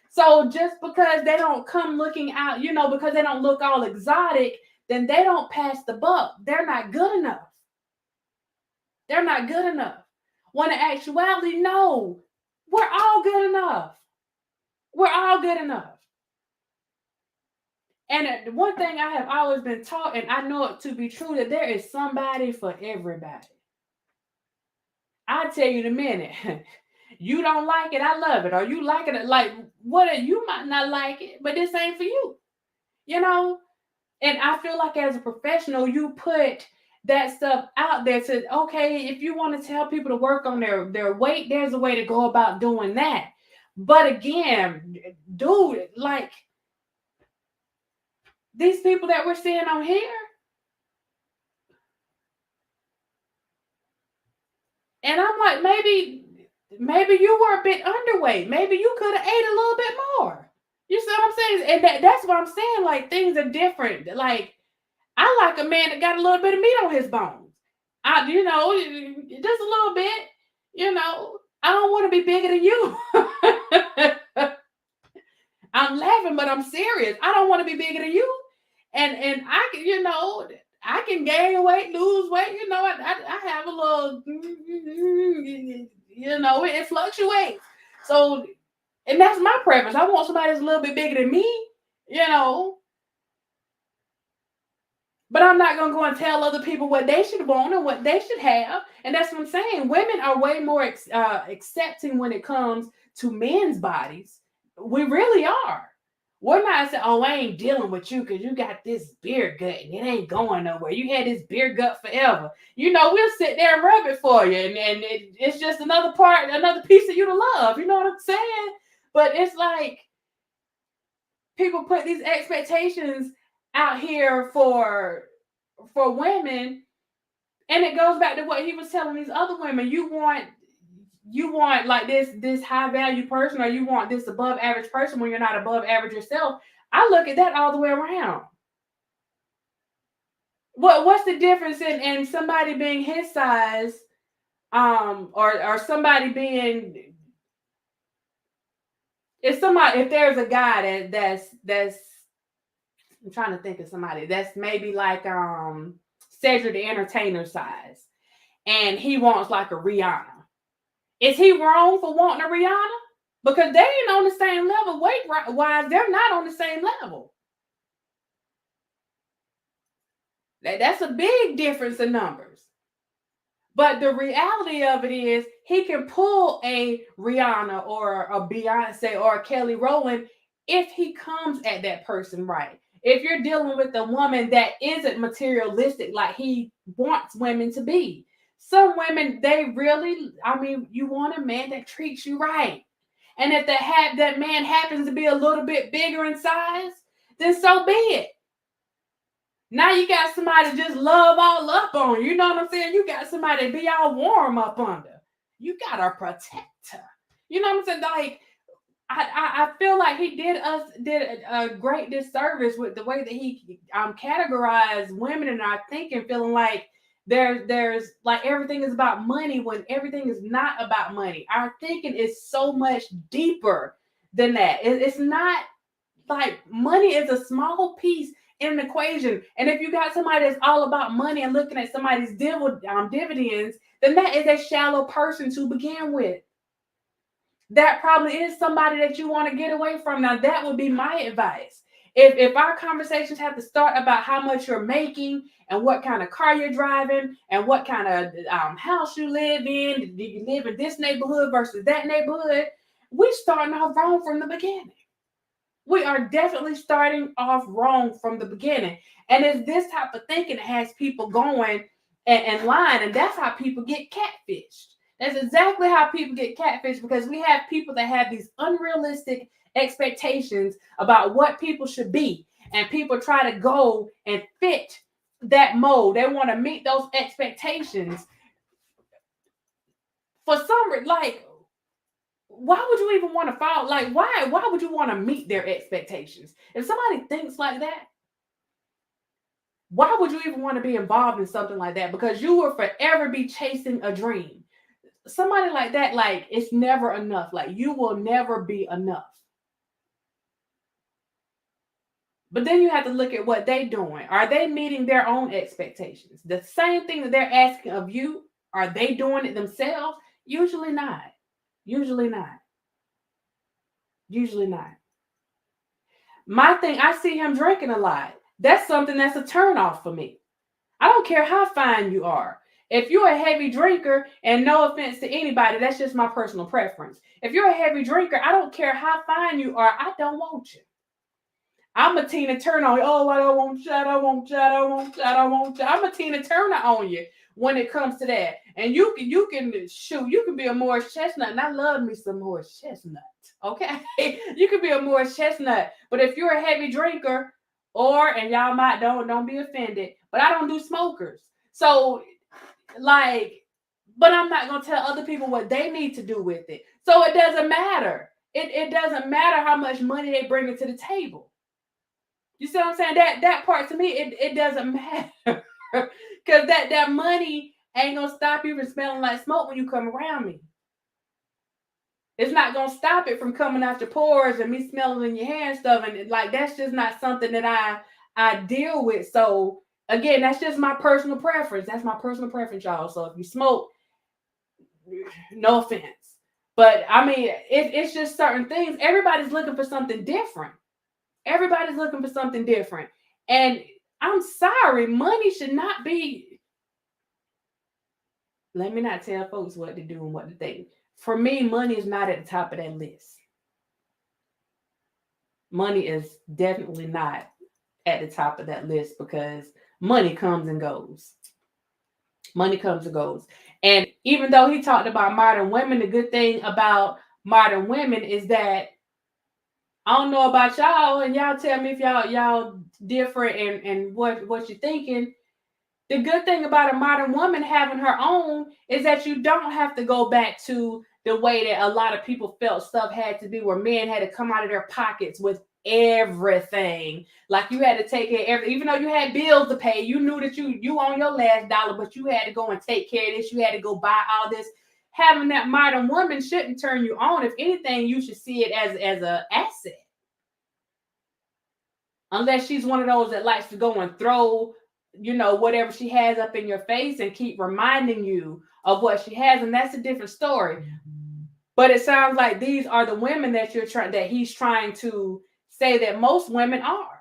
So just because they don't come looking out, because they don't look all exotic, then they don't pass the buck. They're not good enough. They're not good enough. When in actuality, no, we're all good enough. We're all good enough. And one thing I have always been taught, and I know it to be true, that there is somebody for everybody. I'll tell you in a minute. You don't like it, I love it. Or you like it, like what? You might not like it, but this ain't for you. And I feel like as a professional, you put that stuff out there to, okay, if you want to tell people to work on their weight, there's a way to go about doing that. But again, dude, like these people that we're seeing on here, and I'm like, maybe you were a bit underweight. Maybe you could have ate a little bit more. You see what I'm saying? And that's what I'm saying. Like, things are different. Like, I like a man that got a little bit of meat on his bones. Just a little bit. I don't want to be bigger than you. I'm laughing, but I'm serious. I don't want to be bigger than you. And I can, I can gain weight, lose weight. I have a little, it fluctuates. So, and that's my preference. I want somebody that's a little bit bigger than me, But I'm not going to go and tell other people what they should want or what they should have. And that's what I'm saying. Women are way more accepting when it comes to men's bodies. We really are. We're not saying, oh, I ain't dealing with you because you got this beer gut and it ain't going nowhere. You had this beer gut forever. We'll sit there and rub it for you. And it's just another piece of you to love. You know what I'm saying? But it's like people put these expectations out here for women. And it goes back to what he was telling these other women. You want like this high value person, or you want this above average person when you're not above average yourself. I look at that all the way around. What's the difference in somebody being his size, or somebody being, if there's a guy that's I'm trying to think of somebody that's maybe like Cedric the Entertainer size, and he wants like a Rihanna. Is he wrong for wanting a Rihanna? Because they ain't on the same level weight-wise. They're not on the same level. That's a big difference in numbers. But the reality of it is he can pull a Rihanna or a Beyonce or a Kelly Rowland if he comes at that person right. If you're dealing with a woman that isn't materialistic like he wants women to be. Some women, you want a man that treats you right. And if that man happens to be a little bit bigger in size, then so be it. Now you got somebody to just love all up on. You know what I'm saying? You got somebody to be all warm up under. You got a protector. You know what I'm saying? Like, I feel like he did a great disservice with the way that he categorized women in our thinking, feeling like there's like everything is about money when everything is not about money. Our thinking is so much deeper than that. It's not like money is a small piece in an equation. And if you got somebody that's all about money and looking at somebody's dividends, then that is a shallow person to begin with. That probably is somebody that you want to get away from. Now, that would be my advice. If our conversations have to start about how much you're making and what kind of car you're driving and what kind of house you live in, do you live in this neighborhood versus that neighborhood? we're starting off wrong from the beginning. We are definitely starting off wrong from the beginning. And it's this type of thinking that has people going and lying. And that's how people get catfished. That's exactly how people get catfished, because we have people that have these unrealistic expectations about what people should be. And people try to go and fit that mold. They want to meet those expectations. For some reason, like, why would you even want to follow? Like, why would you want to meet their expectations? If somebody thinks like that, why would you even want to be involved in something like that? Because you will forever be chasing a dream. Somebody like that, like, it's never enough. Like, you will never be enough. But then you have to look at what they're doing. Are they meeting their own expectations? The same thing that they're asking of you, are they doing it themselves? Usually not. Usually not. Usually not. My thing, I see him drinking a lot. That's something that's a turnoff for me. I don't care how fine you are. If you're a heavy drinker, and no offense to anybody, that's just my personal preference. If you're a heavy drinker, I don't care how fine you are. I don't want you. I'm a Tina Turner on you. Oh, I don't want you. I don't want you. I don't want you. I don't want you. I'm a Tina Turner on you when it comes to that. And you can be a Morris Chestnut, and I love me some Morris Chestnut. Okay, you can be a Morris Chestnut, but if you're a heavy drinker, and y'all might don't be offended, but I don't do smokers. So, like, but I'm not gonna tell other people what they need to do with it. So it doesn't matter. It doesn't matter how much money they bring to the table. You see what I'm saying? That part to me, it doesn't matter. Because that money ain't gonna stop you from smelling like smoke when you come around me. It's not gonna stop it from coming out your pores and me smelling in your hair and stuff. And like, that's just not something that I deal with. So again, that's just my personal preference. That's my personal preference, y'all. So if you smoke, no offense. But I mean, it's just certain things. Everybody's looking for something different. Everybody's looking for something different. And I'm sorry, money should not be. Let me not tell folks what to do and what to think. For me, money is not at the top of that list. Money is definitely not at the top of that list, because money comes and goes. Money comes and goes. And even though he talked about modern women, the good thing about modern women is that, I don't know about y'all, and y'all tell me if y'all different and what you're thinking. The good thing about a modern woman having her own is that you don't have to go back to the way that a lot of people felt stuff had to be, where men had to come out of their pockets with everything. Like, you had to take care of everything. Even though you had bills to pay, you knew that you on your last dollar, but you had to go and take care of this. You had to go buy all this. Having that modern woman shouldn't turn you on. If anything, you should see it as an asset. Unless she's one of those that likes to go and throw, whatever she has up in your face and keep reminding you of what she has. And that's a different story. But it sounds like these are the women that he's trying to say that most women are.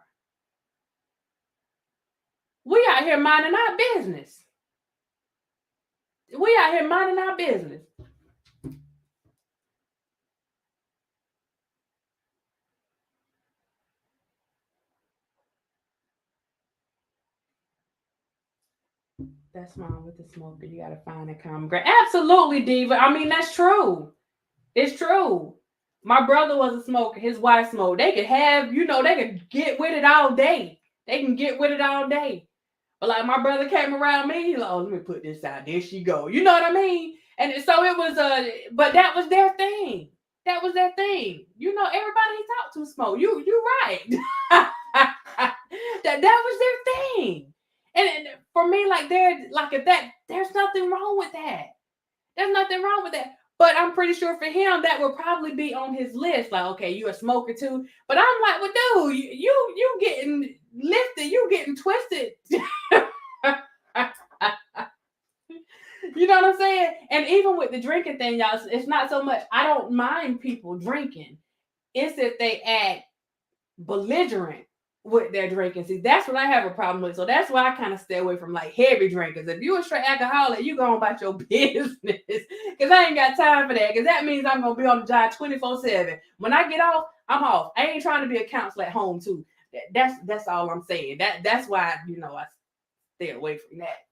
We out here minding our business. We out here minding our business. That's wrong with the smoker. You got to find a common ground. Absolutely, Diva. I mean, that's true. It's true. My brother was a smoker. His wife smoked. They could have, they could get with it all day. They can get with it all day. But like, my brother came around me, he's like, oh, let me put this out. There she go. You know what I mean? And so it was but that was their thing. That was their thing. Everybody he talked to smoke. You right. that was their thing. And for me, like, there's nothing wrong with that. There's nothing wrong with that. But I'm pretty sure for him, that would probably be on his list. Like, okay, you a smoker too. But I'm like, well, dude, you getting lifted, you getting twisted. You know what I'm saying? And even with the drinking thing, y'all, it's not so much, I don't mind people drinking. It's if they act belligerent with their drinking. See, that's what I have a problem with. So that's why I kind of stay away from like heavy drinkers. If you a straight alcoholic, you go about your business. Because I ain't got time for that. Because that means I'm going to be on the job 24/7. When I get off, I'm off. I ain't trying to be a counselor at home too. That's all I'm saying. That's why, I stay away from that,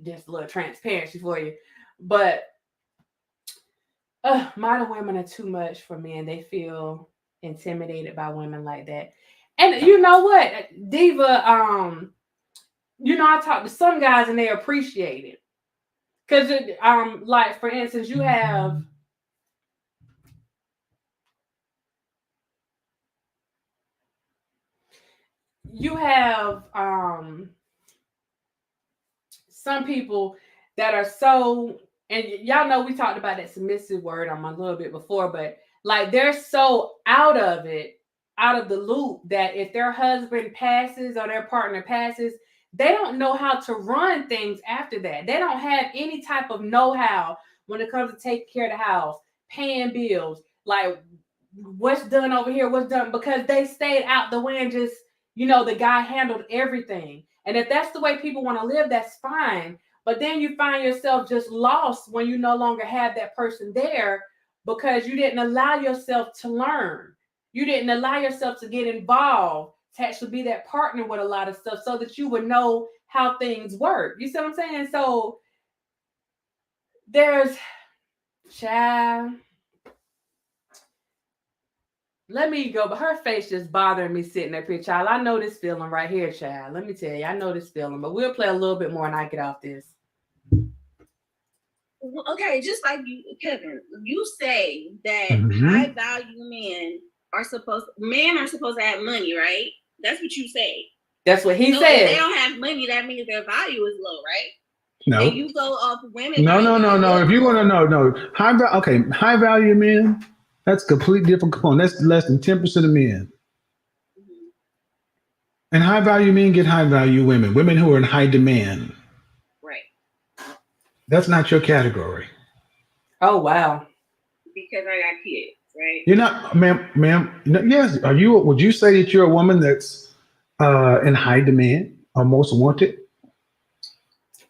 just a little transparency for you. But modern women are too much for men. They feel intimidated by women like that. And you know what, Diva, I talk to some guys and they appreciate it. Because, like, for instance, you have some people that are so, and y'all know we talked about that submissive word a little bit before, but like they're so out of the loop that if their husband passes or their partner passes, they don't know how to run things after that. They don't have any type of know-how when it comes to taking care of the house, paying bills, like what's done over here, what's done, because they stayed out the way and just, the guy handled everything. And if that's the way people want to live, that's fine. But then you find yourself just lost when you no longer have that person there because you didn't allow yourself to learn. You didn't allow yourself to get involved, to actually be that partner with a lot of stuff so that you would know how things work. You see what I'm saying? So there's, child, let me go, but her face just bothering me sitting up here, child. I know this feeling right here, child. Let me tell you, I know this feeling, but we'll play a little bit more and I get off this. Okay, just like you, Kevin, you say that high value men are supposed to have money, right? That's what you say. That's what he said. If they don't have money, that means their value is low, right? No. And you go off women. No. If you want to know, no. High value men, that's a completely different component. That's less than 10% of men. Mm-hmm. And high value men get high value women, women who are in high demand. Right. That's not your category. Oh, wow. Because I got kids, right? You're not, ma'am. Yes. Would you say that you're a woman that's in high demand or most wanted?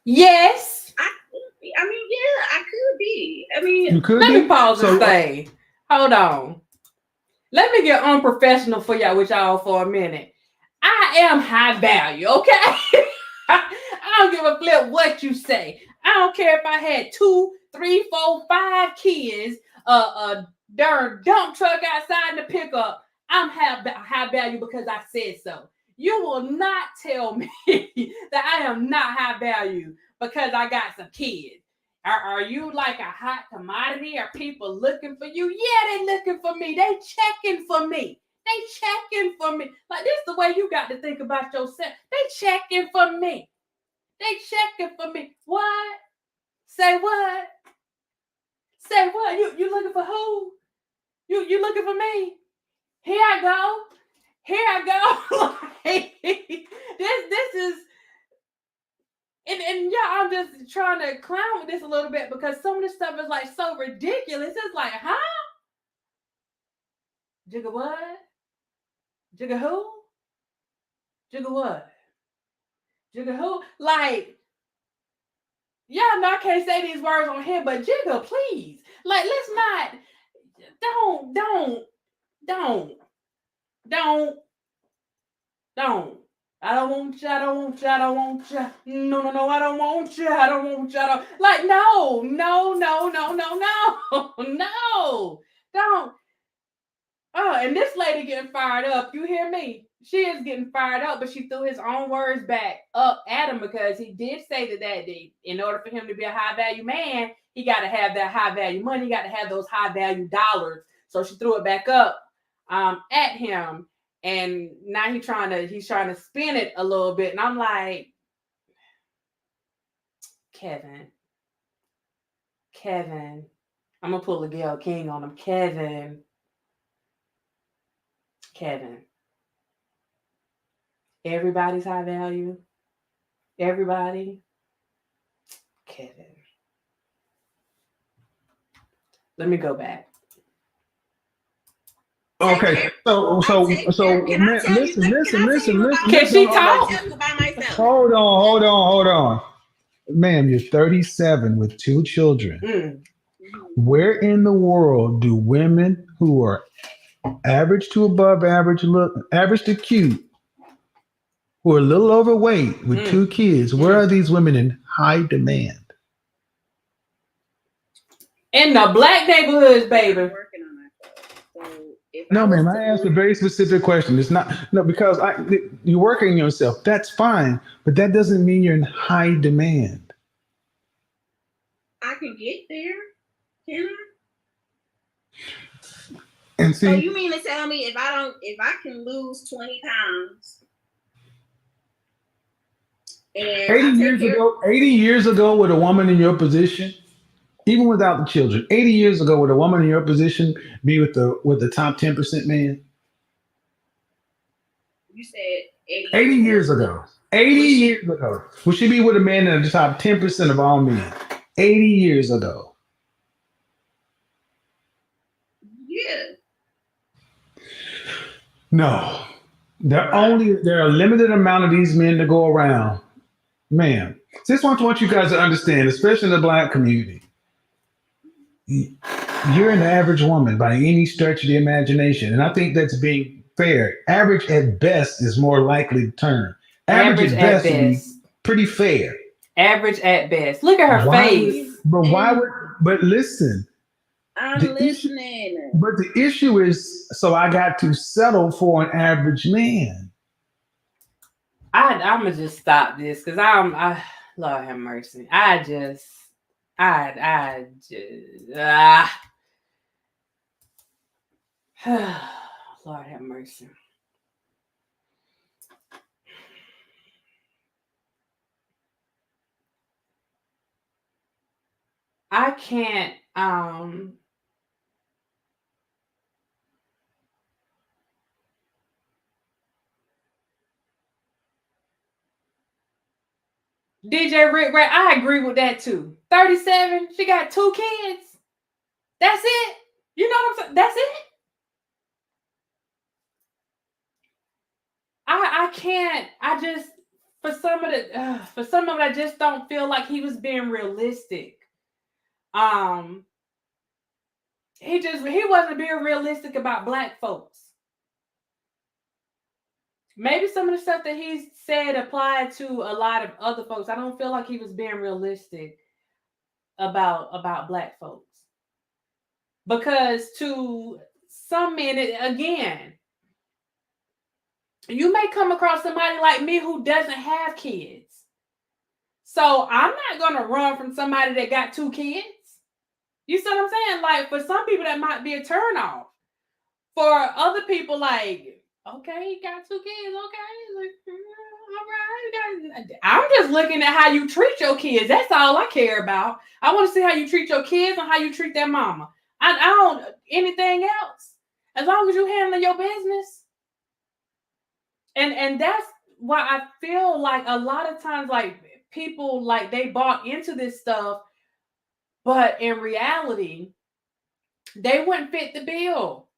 Yes. I could be. Let me pause and say, hold on. Let me get unprofessional for y'all with y'all for a minute. I am high value, okay? I don't give a flip what you say. I don't care if I had 2, 3, 4, 5 kids, a darn dump truck outside the pickup. I'm high value because I said so. You will not tell me that I am not high value because I got some kids. Are you like a hot commodity? Are people looking for you? Yeah, they looking for me. They checking for me. Like, this is the way you got to think about yourself. They checking for me. What? Say what? You looking for who? You looking for me? Here I go. This is, and yeah, I'm just trying to clown with this a little bit because some of this stuff is like so ridiculous. It's like, huh? Jigga what? Jigga who? Jigga what? Jigga who? Like, y'all know I can't say these words on here, but Jigga, please. Like, let's not, don't. I don't want you. No, I don't want you. Like, no. Don't. Oh, and this lady getting fired up. You hear me? She is getting fired up, but she threw his own words back up at him because he did say that in order for him to be a high value man, he got to have that high value money. He got to have those high value dollars. So she threw it back up at him, and now he's trying to spin it a little bit, and I'm like, Kevin, I'm gonna pull a Gayle King on him, Kevin. Everybody's high value. Everybody. Kevin. Let me go back. Okay, so Can I tell you? listen. Can she Hold talk? Tell you about myself. hold on. Ma'am, you're 37 with 2 children. Mm. Where in the world do women who are average to above average, average to cute, who are a little overweight with 2 kids, where are these women in high demand? In the black neighborhoods, baby. I'm working on myself. So if No, I was ma'am, to I asked a move- very specific question. It's not, no, because you're working on yourself. That's fine, but that doesn't mean you're in high demand. I can get there. Can I? And So see, you mean to tell me if I can lose 20 pounds and 80 I take years care ago, 80 years ago with a woman in your position, even without the children, 80 years ago would a woman in your position be with the top 10% man? you said 80 80 years years ago. 80 years ago. Would she be with a man in the top 10% of all men? 80 years ago. Yeah. No. There are a limited amount of these men to go around. Ma'am. So this is what I want you guys to understand, especially in the black community. You're an average woman by any stretch of the imagination. And I think that's being fair. Average at best is more likely the term. Average at best would be pretty fair. Average at best. Look at her face. But listen. I'm listening. But the issue is, so I got to settle for an average man. I'm gonna just stop this because Lord have mercy. Lord have mercy. I can't DJ Rick Ray, I agree with that too. 37, she got 2 kids. That's it. You know what I'm saying? That's it. I can't. I just for some of it, I just don't feel like he was being realistic. He wasn't being realistic about black folks. Maybe some of the stuff that he said applied to a lot of other folks. I don't feel like he was being realistic about black folks. Because to some men, again, you may come across somebody like me who doesn't have kids. So I'm not going to run from somebody that got 2 kids. You see what I'm saying? Like, for some people, that might be a turnoff. For other people, like, okay, he got 2 kids. Okay. Like, all right. I'm just looking at how you treat your kids. That's all I care about. I want to see how you treat your kids and how you treat their mama. I don't anything else. As long as you handle your business. And that's why I feel like a lot of times, like, people, like, they bought into this stuff, but in reality, they wouldn't fit the bill.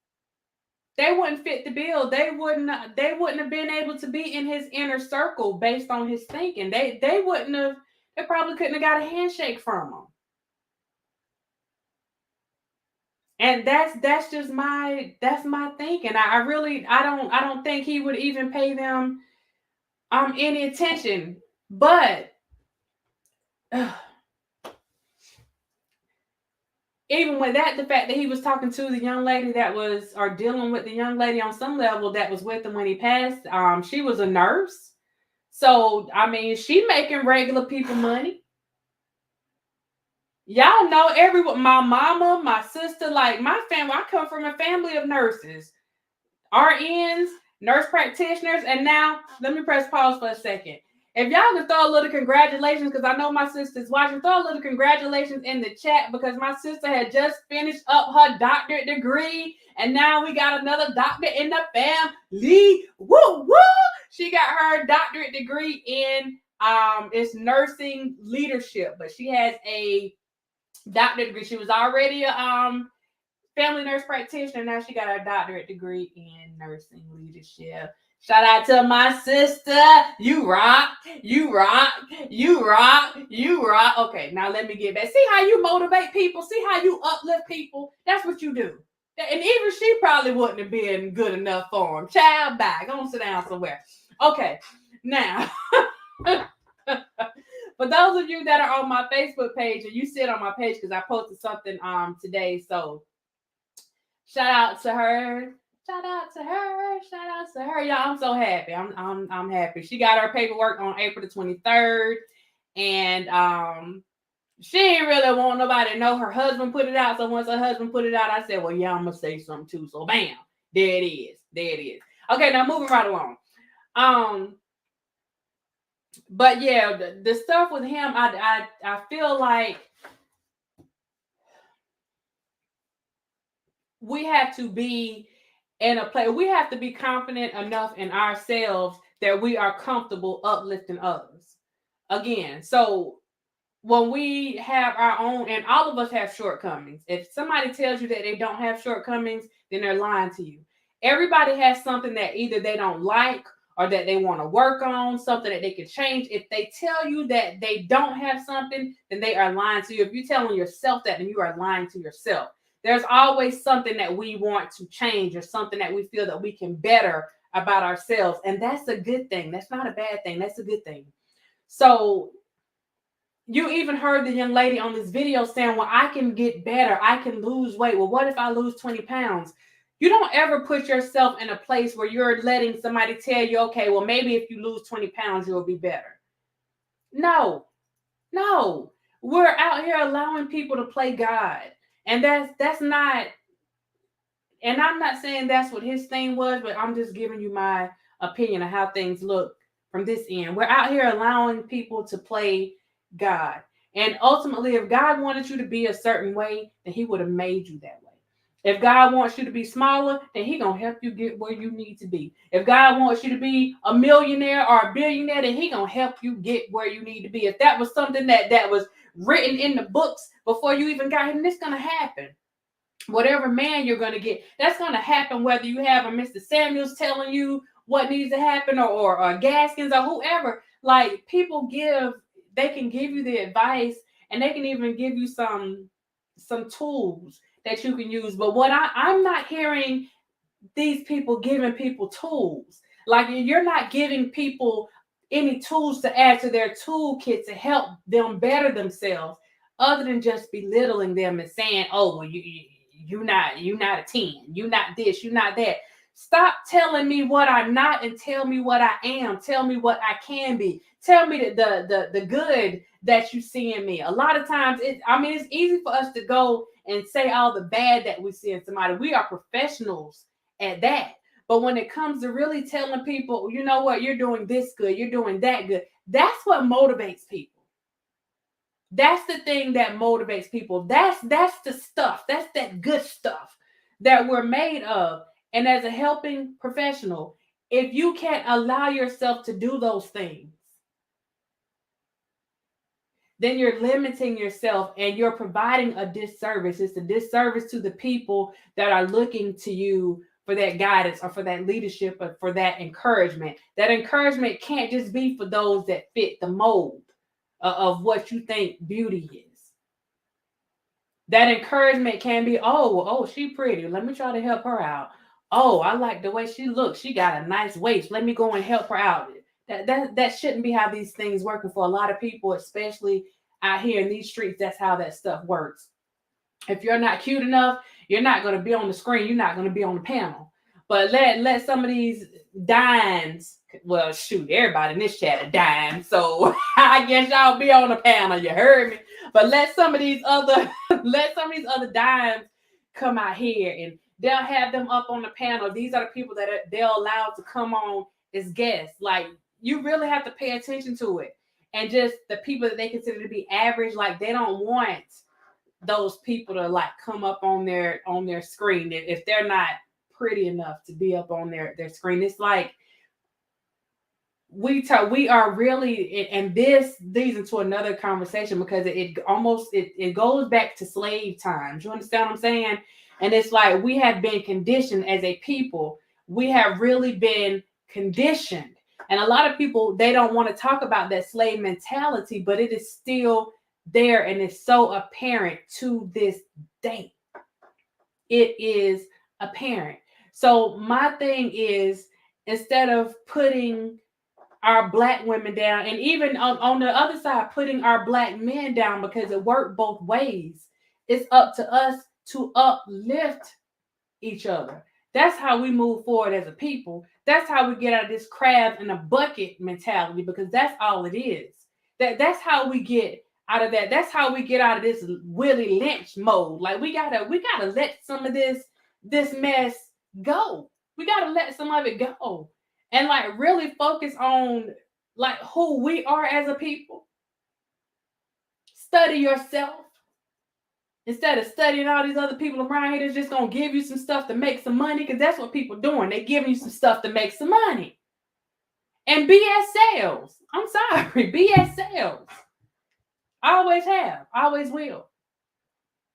They wouldn't fit the bill. They wouldn't have been able to be in his inner circle based on his thinking. They probably couldn't have got a handshake from him. And that's just my thinking. I don't think he would even pay them any attention. But even with that, the fact that he was talking to the young lady or dealing with the young lady on some level that was with him when he passed, she was a nurse. So, I mean, she making regular people money. Y'all know my mama, my sister, like my family, I come from a family of nurses, RNs, nurse practitioners, and now, let me press pause for a second. If y'all can throw a little congratulations, because I know my sister's watching, throw a little congratulations in the chat, because my sister had just finished up her doctorate degree, and now we got another doctor in the family. Woo, woo! She got her doctorate degree in it's nursing leadership, but she has a doctorate degree. She was already family nurse practitioner. Now she got her doctorate degree in nursing leadership. Shout out to my sister. You rock. You rock. You rock. You rock. Okay, now let me get back. See how you motivate people? See how you uplift people? That's what you do. And even she probably wouldn't have been good enough for him. Child, bye. Go and sit down somewhere. Okay, now, for those of you that are on my Facebook page, and you sit on my page because I posted something today, so shout out to her. Shout out to her. Shout out to her. Y'all, I'm so happy. I'm happy. She got her paperwork on April the 23rd. And she didn't really want nobody to know her husband put it out. So once her husband put it out, I said, well, yeah, I'm gonna say something too. So bam, there it is. There it is. Okay, now moving right along. But yeah, the stuff with him, I feel like we have to be in a place. We have to be confident enough in ourselves that we are comfortable uplifting others. Again, so when we have our own, and all of us have shortcomings. If somebody tells you that they don't have shortcomings, then they're lying to you. Everybody has something that either they don't like or that they want to work on, something that they can change. If they tell you that they don't have something, then they are lying to you. If you're telling yourself that, then you are lying to yourself. There's always something that we want to change or something that we feel that we can better about ourselves. And that's a good thing. That's not a bad thing. That's a good thing. So you even heard the young lady on this video saying, well, I can get better. I can lose weight. Well, what if I lose 20 pounds? You don't ever put yourself in a place where you're letting somebody tell you, okay, well, maybe if you lose 20 pounds, you'll be better. No. We're out here allowing people to play God. And that's not, and I'm not saying that's what his thing was, but I'm just giving you my opinion of how things look from this end. We're out here allowing people to play God. And ultimately, if God wanted you to be a certain way, then he would have made you that way. If God wants you to be smaller, then he gonna help you get where you need to be. If God wants you to be a millionaire or a billionaire, then he gonna help you get where you need to be. If that was something that was written in the books before you even got here, it's gonna happen. Whatever man you're gonna get, that's gonna happen whether you have a Mr. Samuels telling you what needs to happen or Gaskins or whoever. Like people they can give you the advice and they can even give you some tools that you can use. But what I'm not hearing these people giving people tools. Like you're not giving people any tools to add to their toolkit to help them better themselves, other than just belittling them and saying, "Oh, well, you're not a 10. You're not this. You're not that." Stop telling me what I'm not and tell me what I am. Tell me what I can be. Tell me the good that you see in me. A lot of times, it's easy for us to go and say all the bad that we see in somebody. We are professionals at that. But when it comes to really telling people, you know what, you're doing this good, you're doing that good, that's what motivates people. That's the thing that motivates people. That's the stuff. That's that good stuff that we're made of. And as a helping professional, if you can't allow yourself to do those things, then you're limiting yourself and you're providing a disservice. It's a disservice to the people that are looking to you for that guidance or for that leadership or for that encouragement. That encouragement can't just be for those that fit the mold of what you think beauty is. That encouragement can be, oh, she pretty. Let me try to help her out. Oh, I like the way she looks. She got a nice waist. Let me go and help her out. That shouldn't be how these things work. And for a lot of people, especially out here in these streets, that's how that stuff works. If you're not cute enough, you're not going to be on the screen. You're not going to be on the panel. But let some of these dimes, well, shoot, everybody in this chat are dimes. So I guess y'all be on the panel. You heard me. But let some of these other dimes come out here and they'll have them up on the panel. These are the people that they'll allow to come on as guests. Like, you really have to pay attention to it. And just the people that they consider to be average, like they don't want those people to like come up on their screen if they're not pretty enough to be up on their screen. It's like we are really, and this leads into another conversation because it goes back to slave times. You understand what I'm saying? And it's like we have been conditioned as a people. We have really been conditioned. And a lot of people, they don't want to talk about that slave mentality, but it is still there and it's so apparent to this day. It is apparent. So my thing is, instead of putting our Black women down, and even on the other side, putting our Black men down, because it worked both ways, it's up to us to uplift each other. That's how we move forward as a people. That's how we get out of this crab in a bucket mentality, because that's all it is. That's how we get out of that. That's how we get out of this Willie Lynch mode. Like we gotta let some of this mess go. We gotta let some of it go. And like really focus on like who we are as a people. Study yourself instead of studying all these other people around here that's just gonna give you some stuff to make some money, because that's what people doing. They're giving you some stuff to make some money. And BS sales. I'm sorry, BS sales. Always have, always will.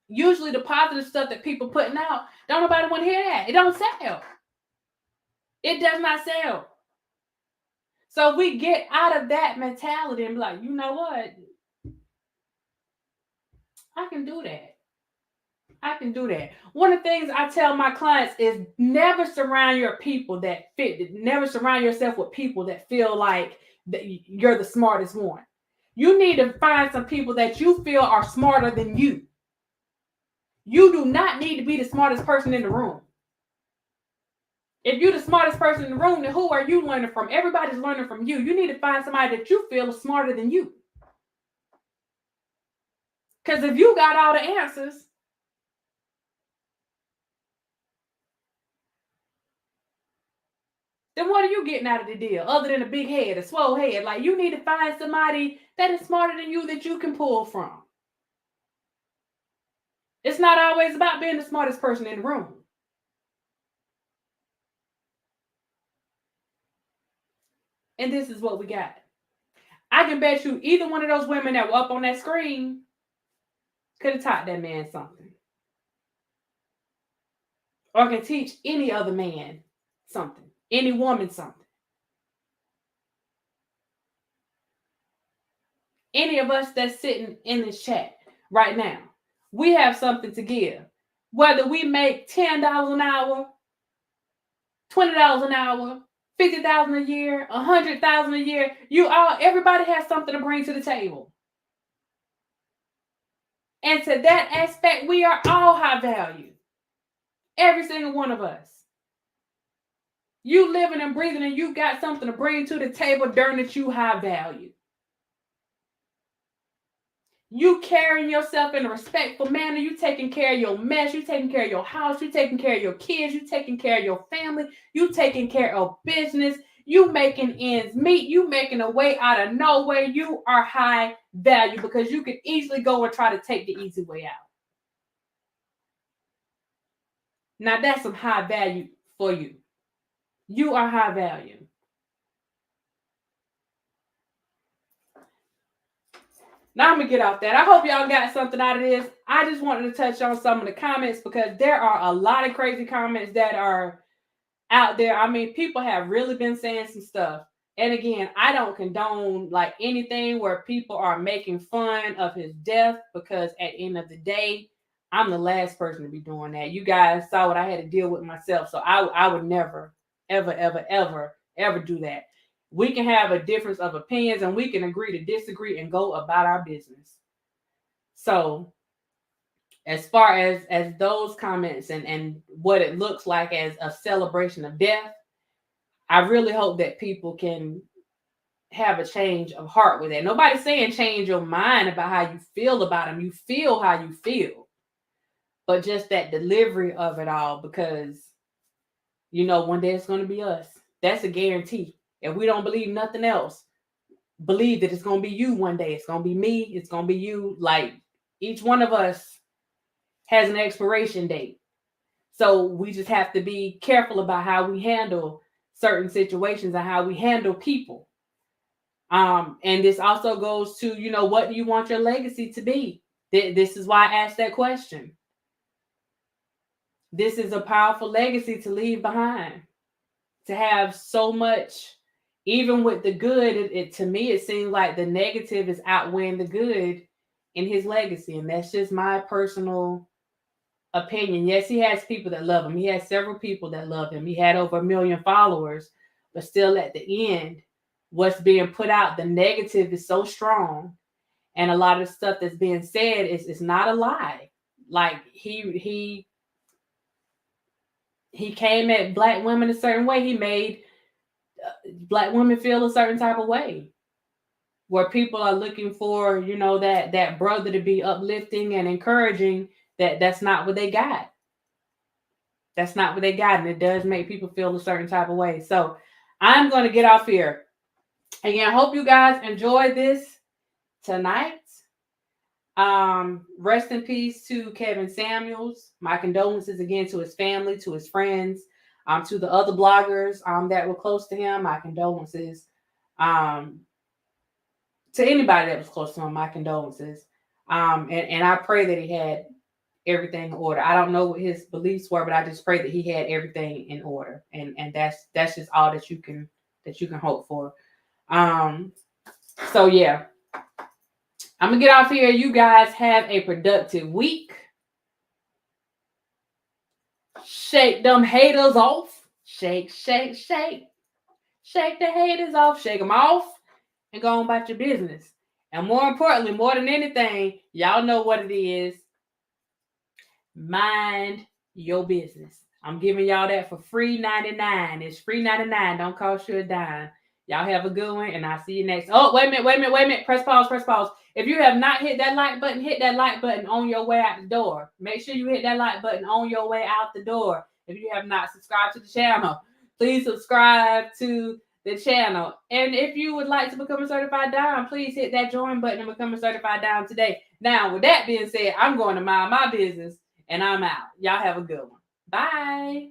Usually the positive stuff that people putting out, don't nobody want to hear that. It don't sell. It does not sell. So we get out of that mentality and be like, you know what? I can do that. I can do that. One of the things I tell my clients is never surround your people that fit. Never surround yourself with people that feel like that you're the smartest one. You need to find some people that you feel are smarter than you. You do not need to be the smartest person in the room. If you're the smartest person in the room, then who are you learning from? Everybody's learning from you. You need to find somebody that you feel is smarter than you. Because if you got all the answers, then what are you getting out of the deal other than a big head, a swole head? Like, you need to find somebody that is smarter than you that you can pull from. It's not always about being the smartest person in the room. And this is what we got. I can bet you either one of those women that were up on that screen could have taught that man something. Or can teach any other man something. Any woman something. Any of us that's sitting in this chat right now, we have something to give. Whether we make $10 an hour, $20 an hour, $50,000 a year, $100,000 a year, everybody has something to bring to the table. And to that aspect, we are all high value. Every single one of us. You living and breathing and you got something to bring to the table during that you high value. You carrying yourself in a respectful manner. You taking care of your mess. You taking care of your house. You taking care of your kids. You taking care of your family. You taking care of business. You making ends meet. You making a way out of no way. You are high value because you could easily go and try to take the easy way out. Now that's some high value for you. You are high value. Now I'm going to get off that. I hope y'all got something out of this. I just wanted to touch on some of the comments because there are a lot of crazy comments that are out there. I mean, people have really been saying some stuff. And again, I don't condone like anything where people are making fun of his death because at the end of the day, I'm the last person to be doing that. You guys saw what I had to deal with myself. So I would never, ever, ever, ever, ever do that. We can have a difference of opinions and we can agree to disagree and go about our business. So as far as those comments and what it looks like as a celebration of death, I really hope that people can have a change of heart with that. Nobody's saying change your mind about how you feel about them. You feel how you feel. But just that delivery of it all, because, you know, one day it's going to be us. That's a guarantee. If we don't believe nothing else, believe that it's going to be you one day. It's going to be me. It's going to be you. Like, each one of us has an expiration date. So we just have to be careful about how we handle certain situations and how we handle people. And this also goes to, you know, what do you want your legacy to be? This is why I asked that question. this is a powerful legacy to leave behind. To have so much, even with the good, it to me, it seems like the negative is outweighing the good in his legacy. And that's just my personal opinion. Yes, he has people that love him. He has several people that love him. He had over 1 million followers, but still at the end, what's being put out, the negative is so strong. And a lot of stuff that's being said is not a lie. Like he came at Black women a certain way. He made Black women feel a certain type of way, where people are looking for, that brother to be uplifting and encouraging. That's not what they got. That's not what they got, and it does make people feel a certain type of way. So I'm going to get off here. Again, I hope you guys enjoyed this tonight. Rest in peace to Kevin Samuels. My condolences again to his family, to his friends, to the other bloggers that were close to him. My condolences. To anybody that was close to him, my condolences. And I pray that he had everything in order. I don't know what his beliefs were, but I just pray that he had everything in order. And that's just all that you can hope for. So yeah. I'm gonna get off here. You guys have a productive week. Shake them haters off. Shake, shake, shake. Shake the haters off. Shake them off. And go on about your business. And more importantly, more than anything, y'all know what it is. Mind your business. I'm giving y'all that for free 99. It's free 99. Don't cost you a dime. Y'all have a good one, and I'll see you next. Oh, wait a minute. Press pause. If you have not hit that like button, hit that like button on your way out the door. Make sure you hit that like button on your way out the door. If you have not subscribed to the channel, please subscribe to the channel. And if you would like to become a certified dime, please hit that join button and become a certified dime today. Now, with that being said, I'm going to mind my business, and I'm out. Y'all have a good one. Bye.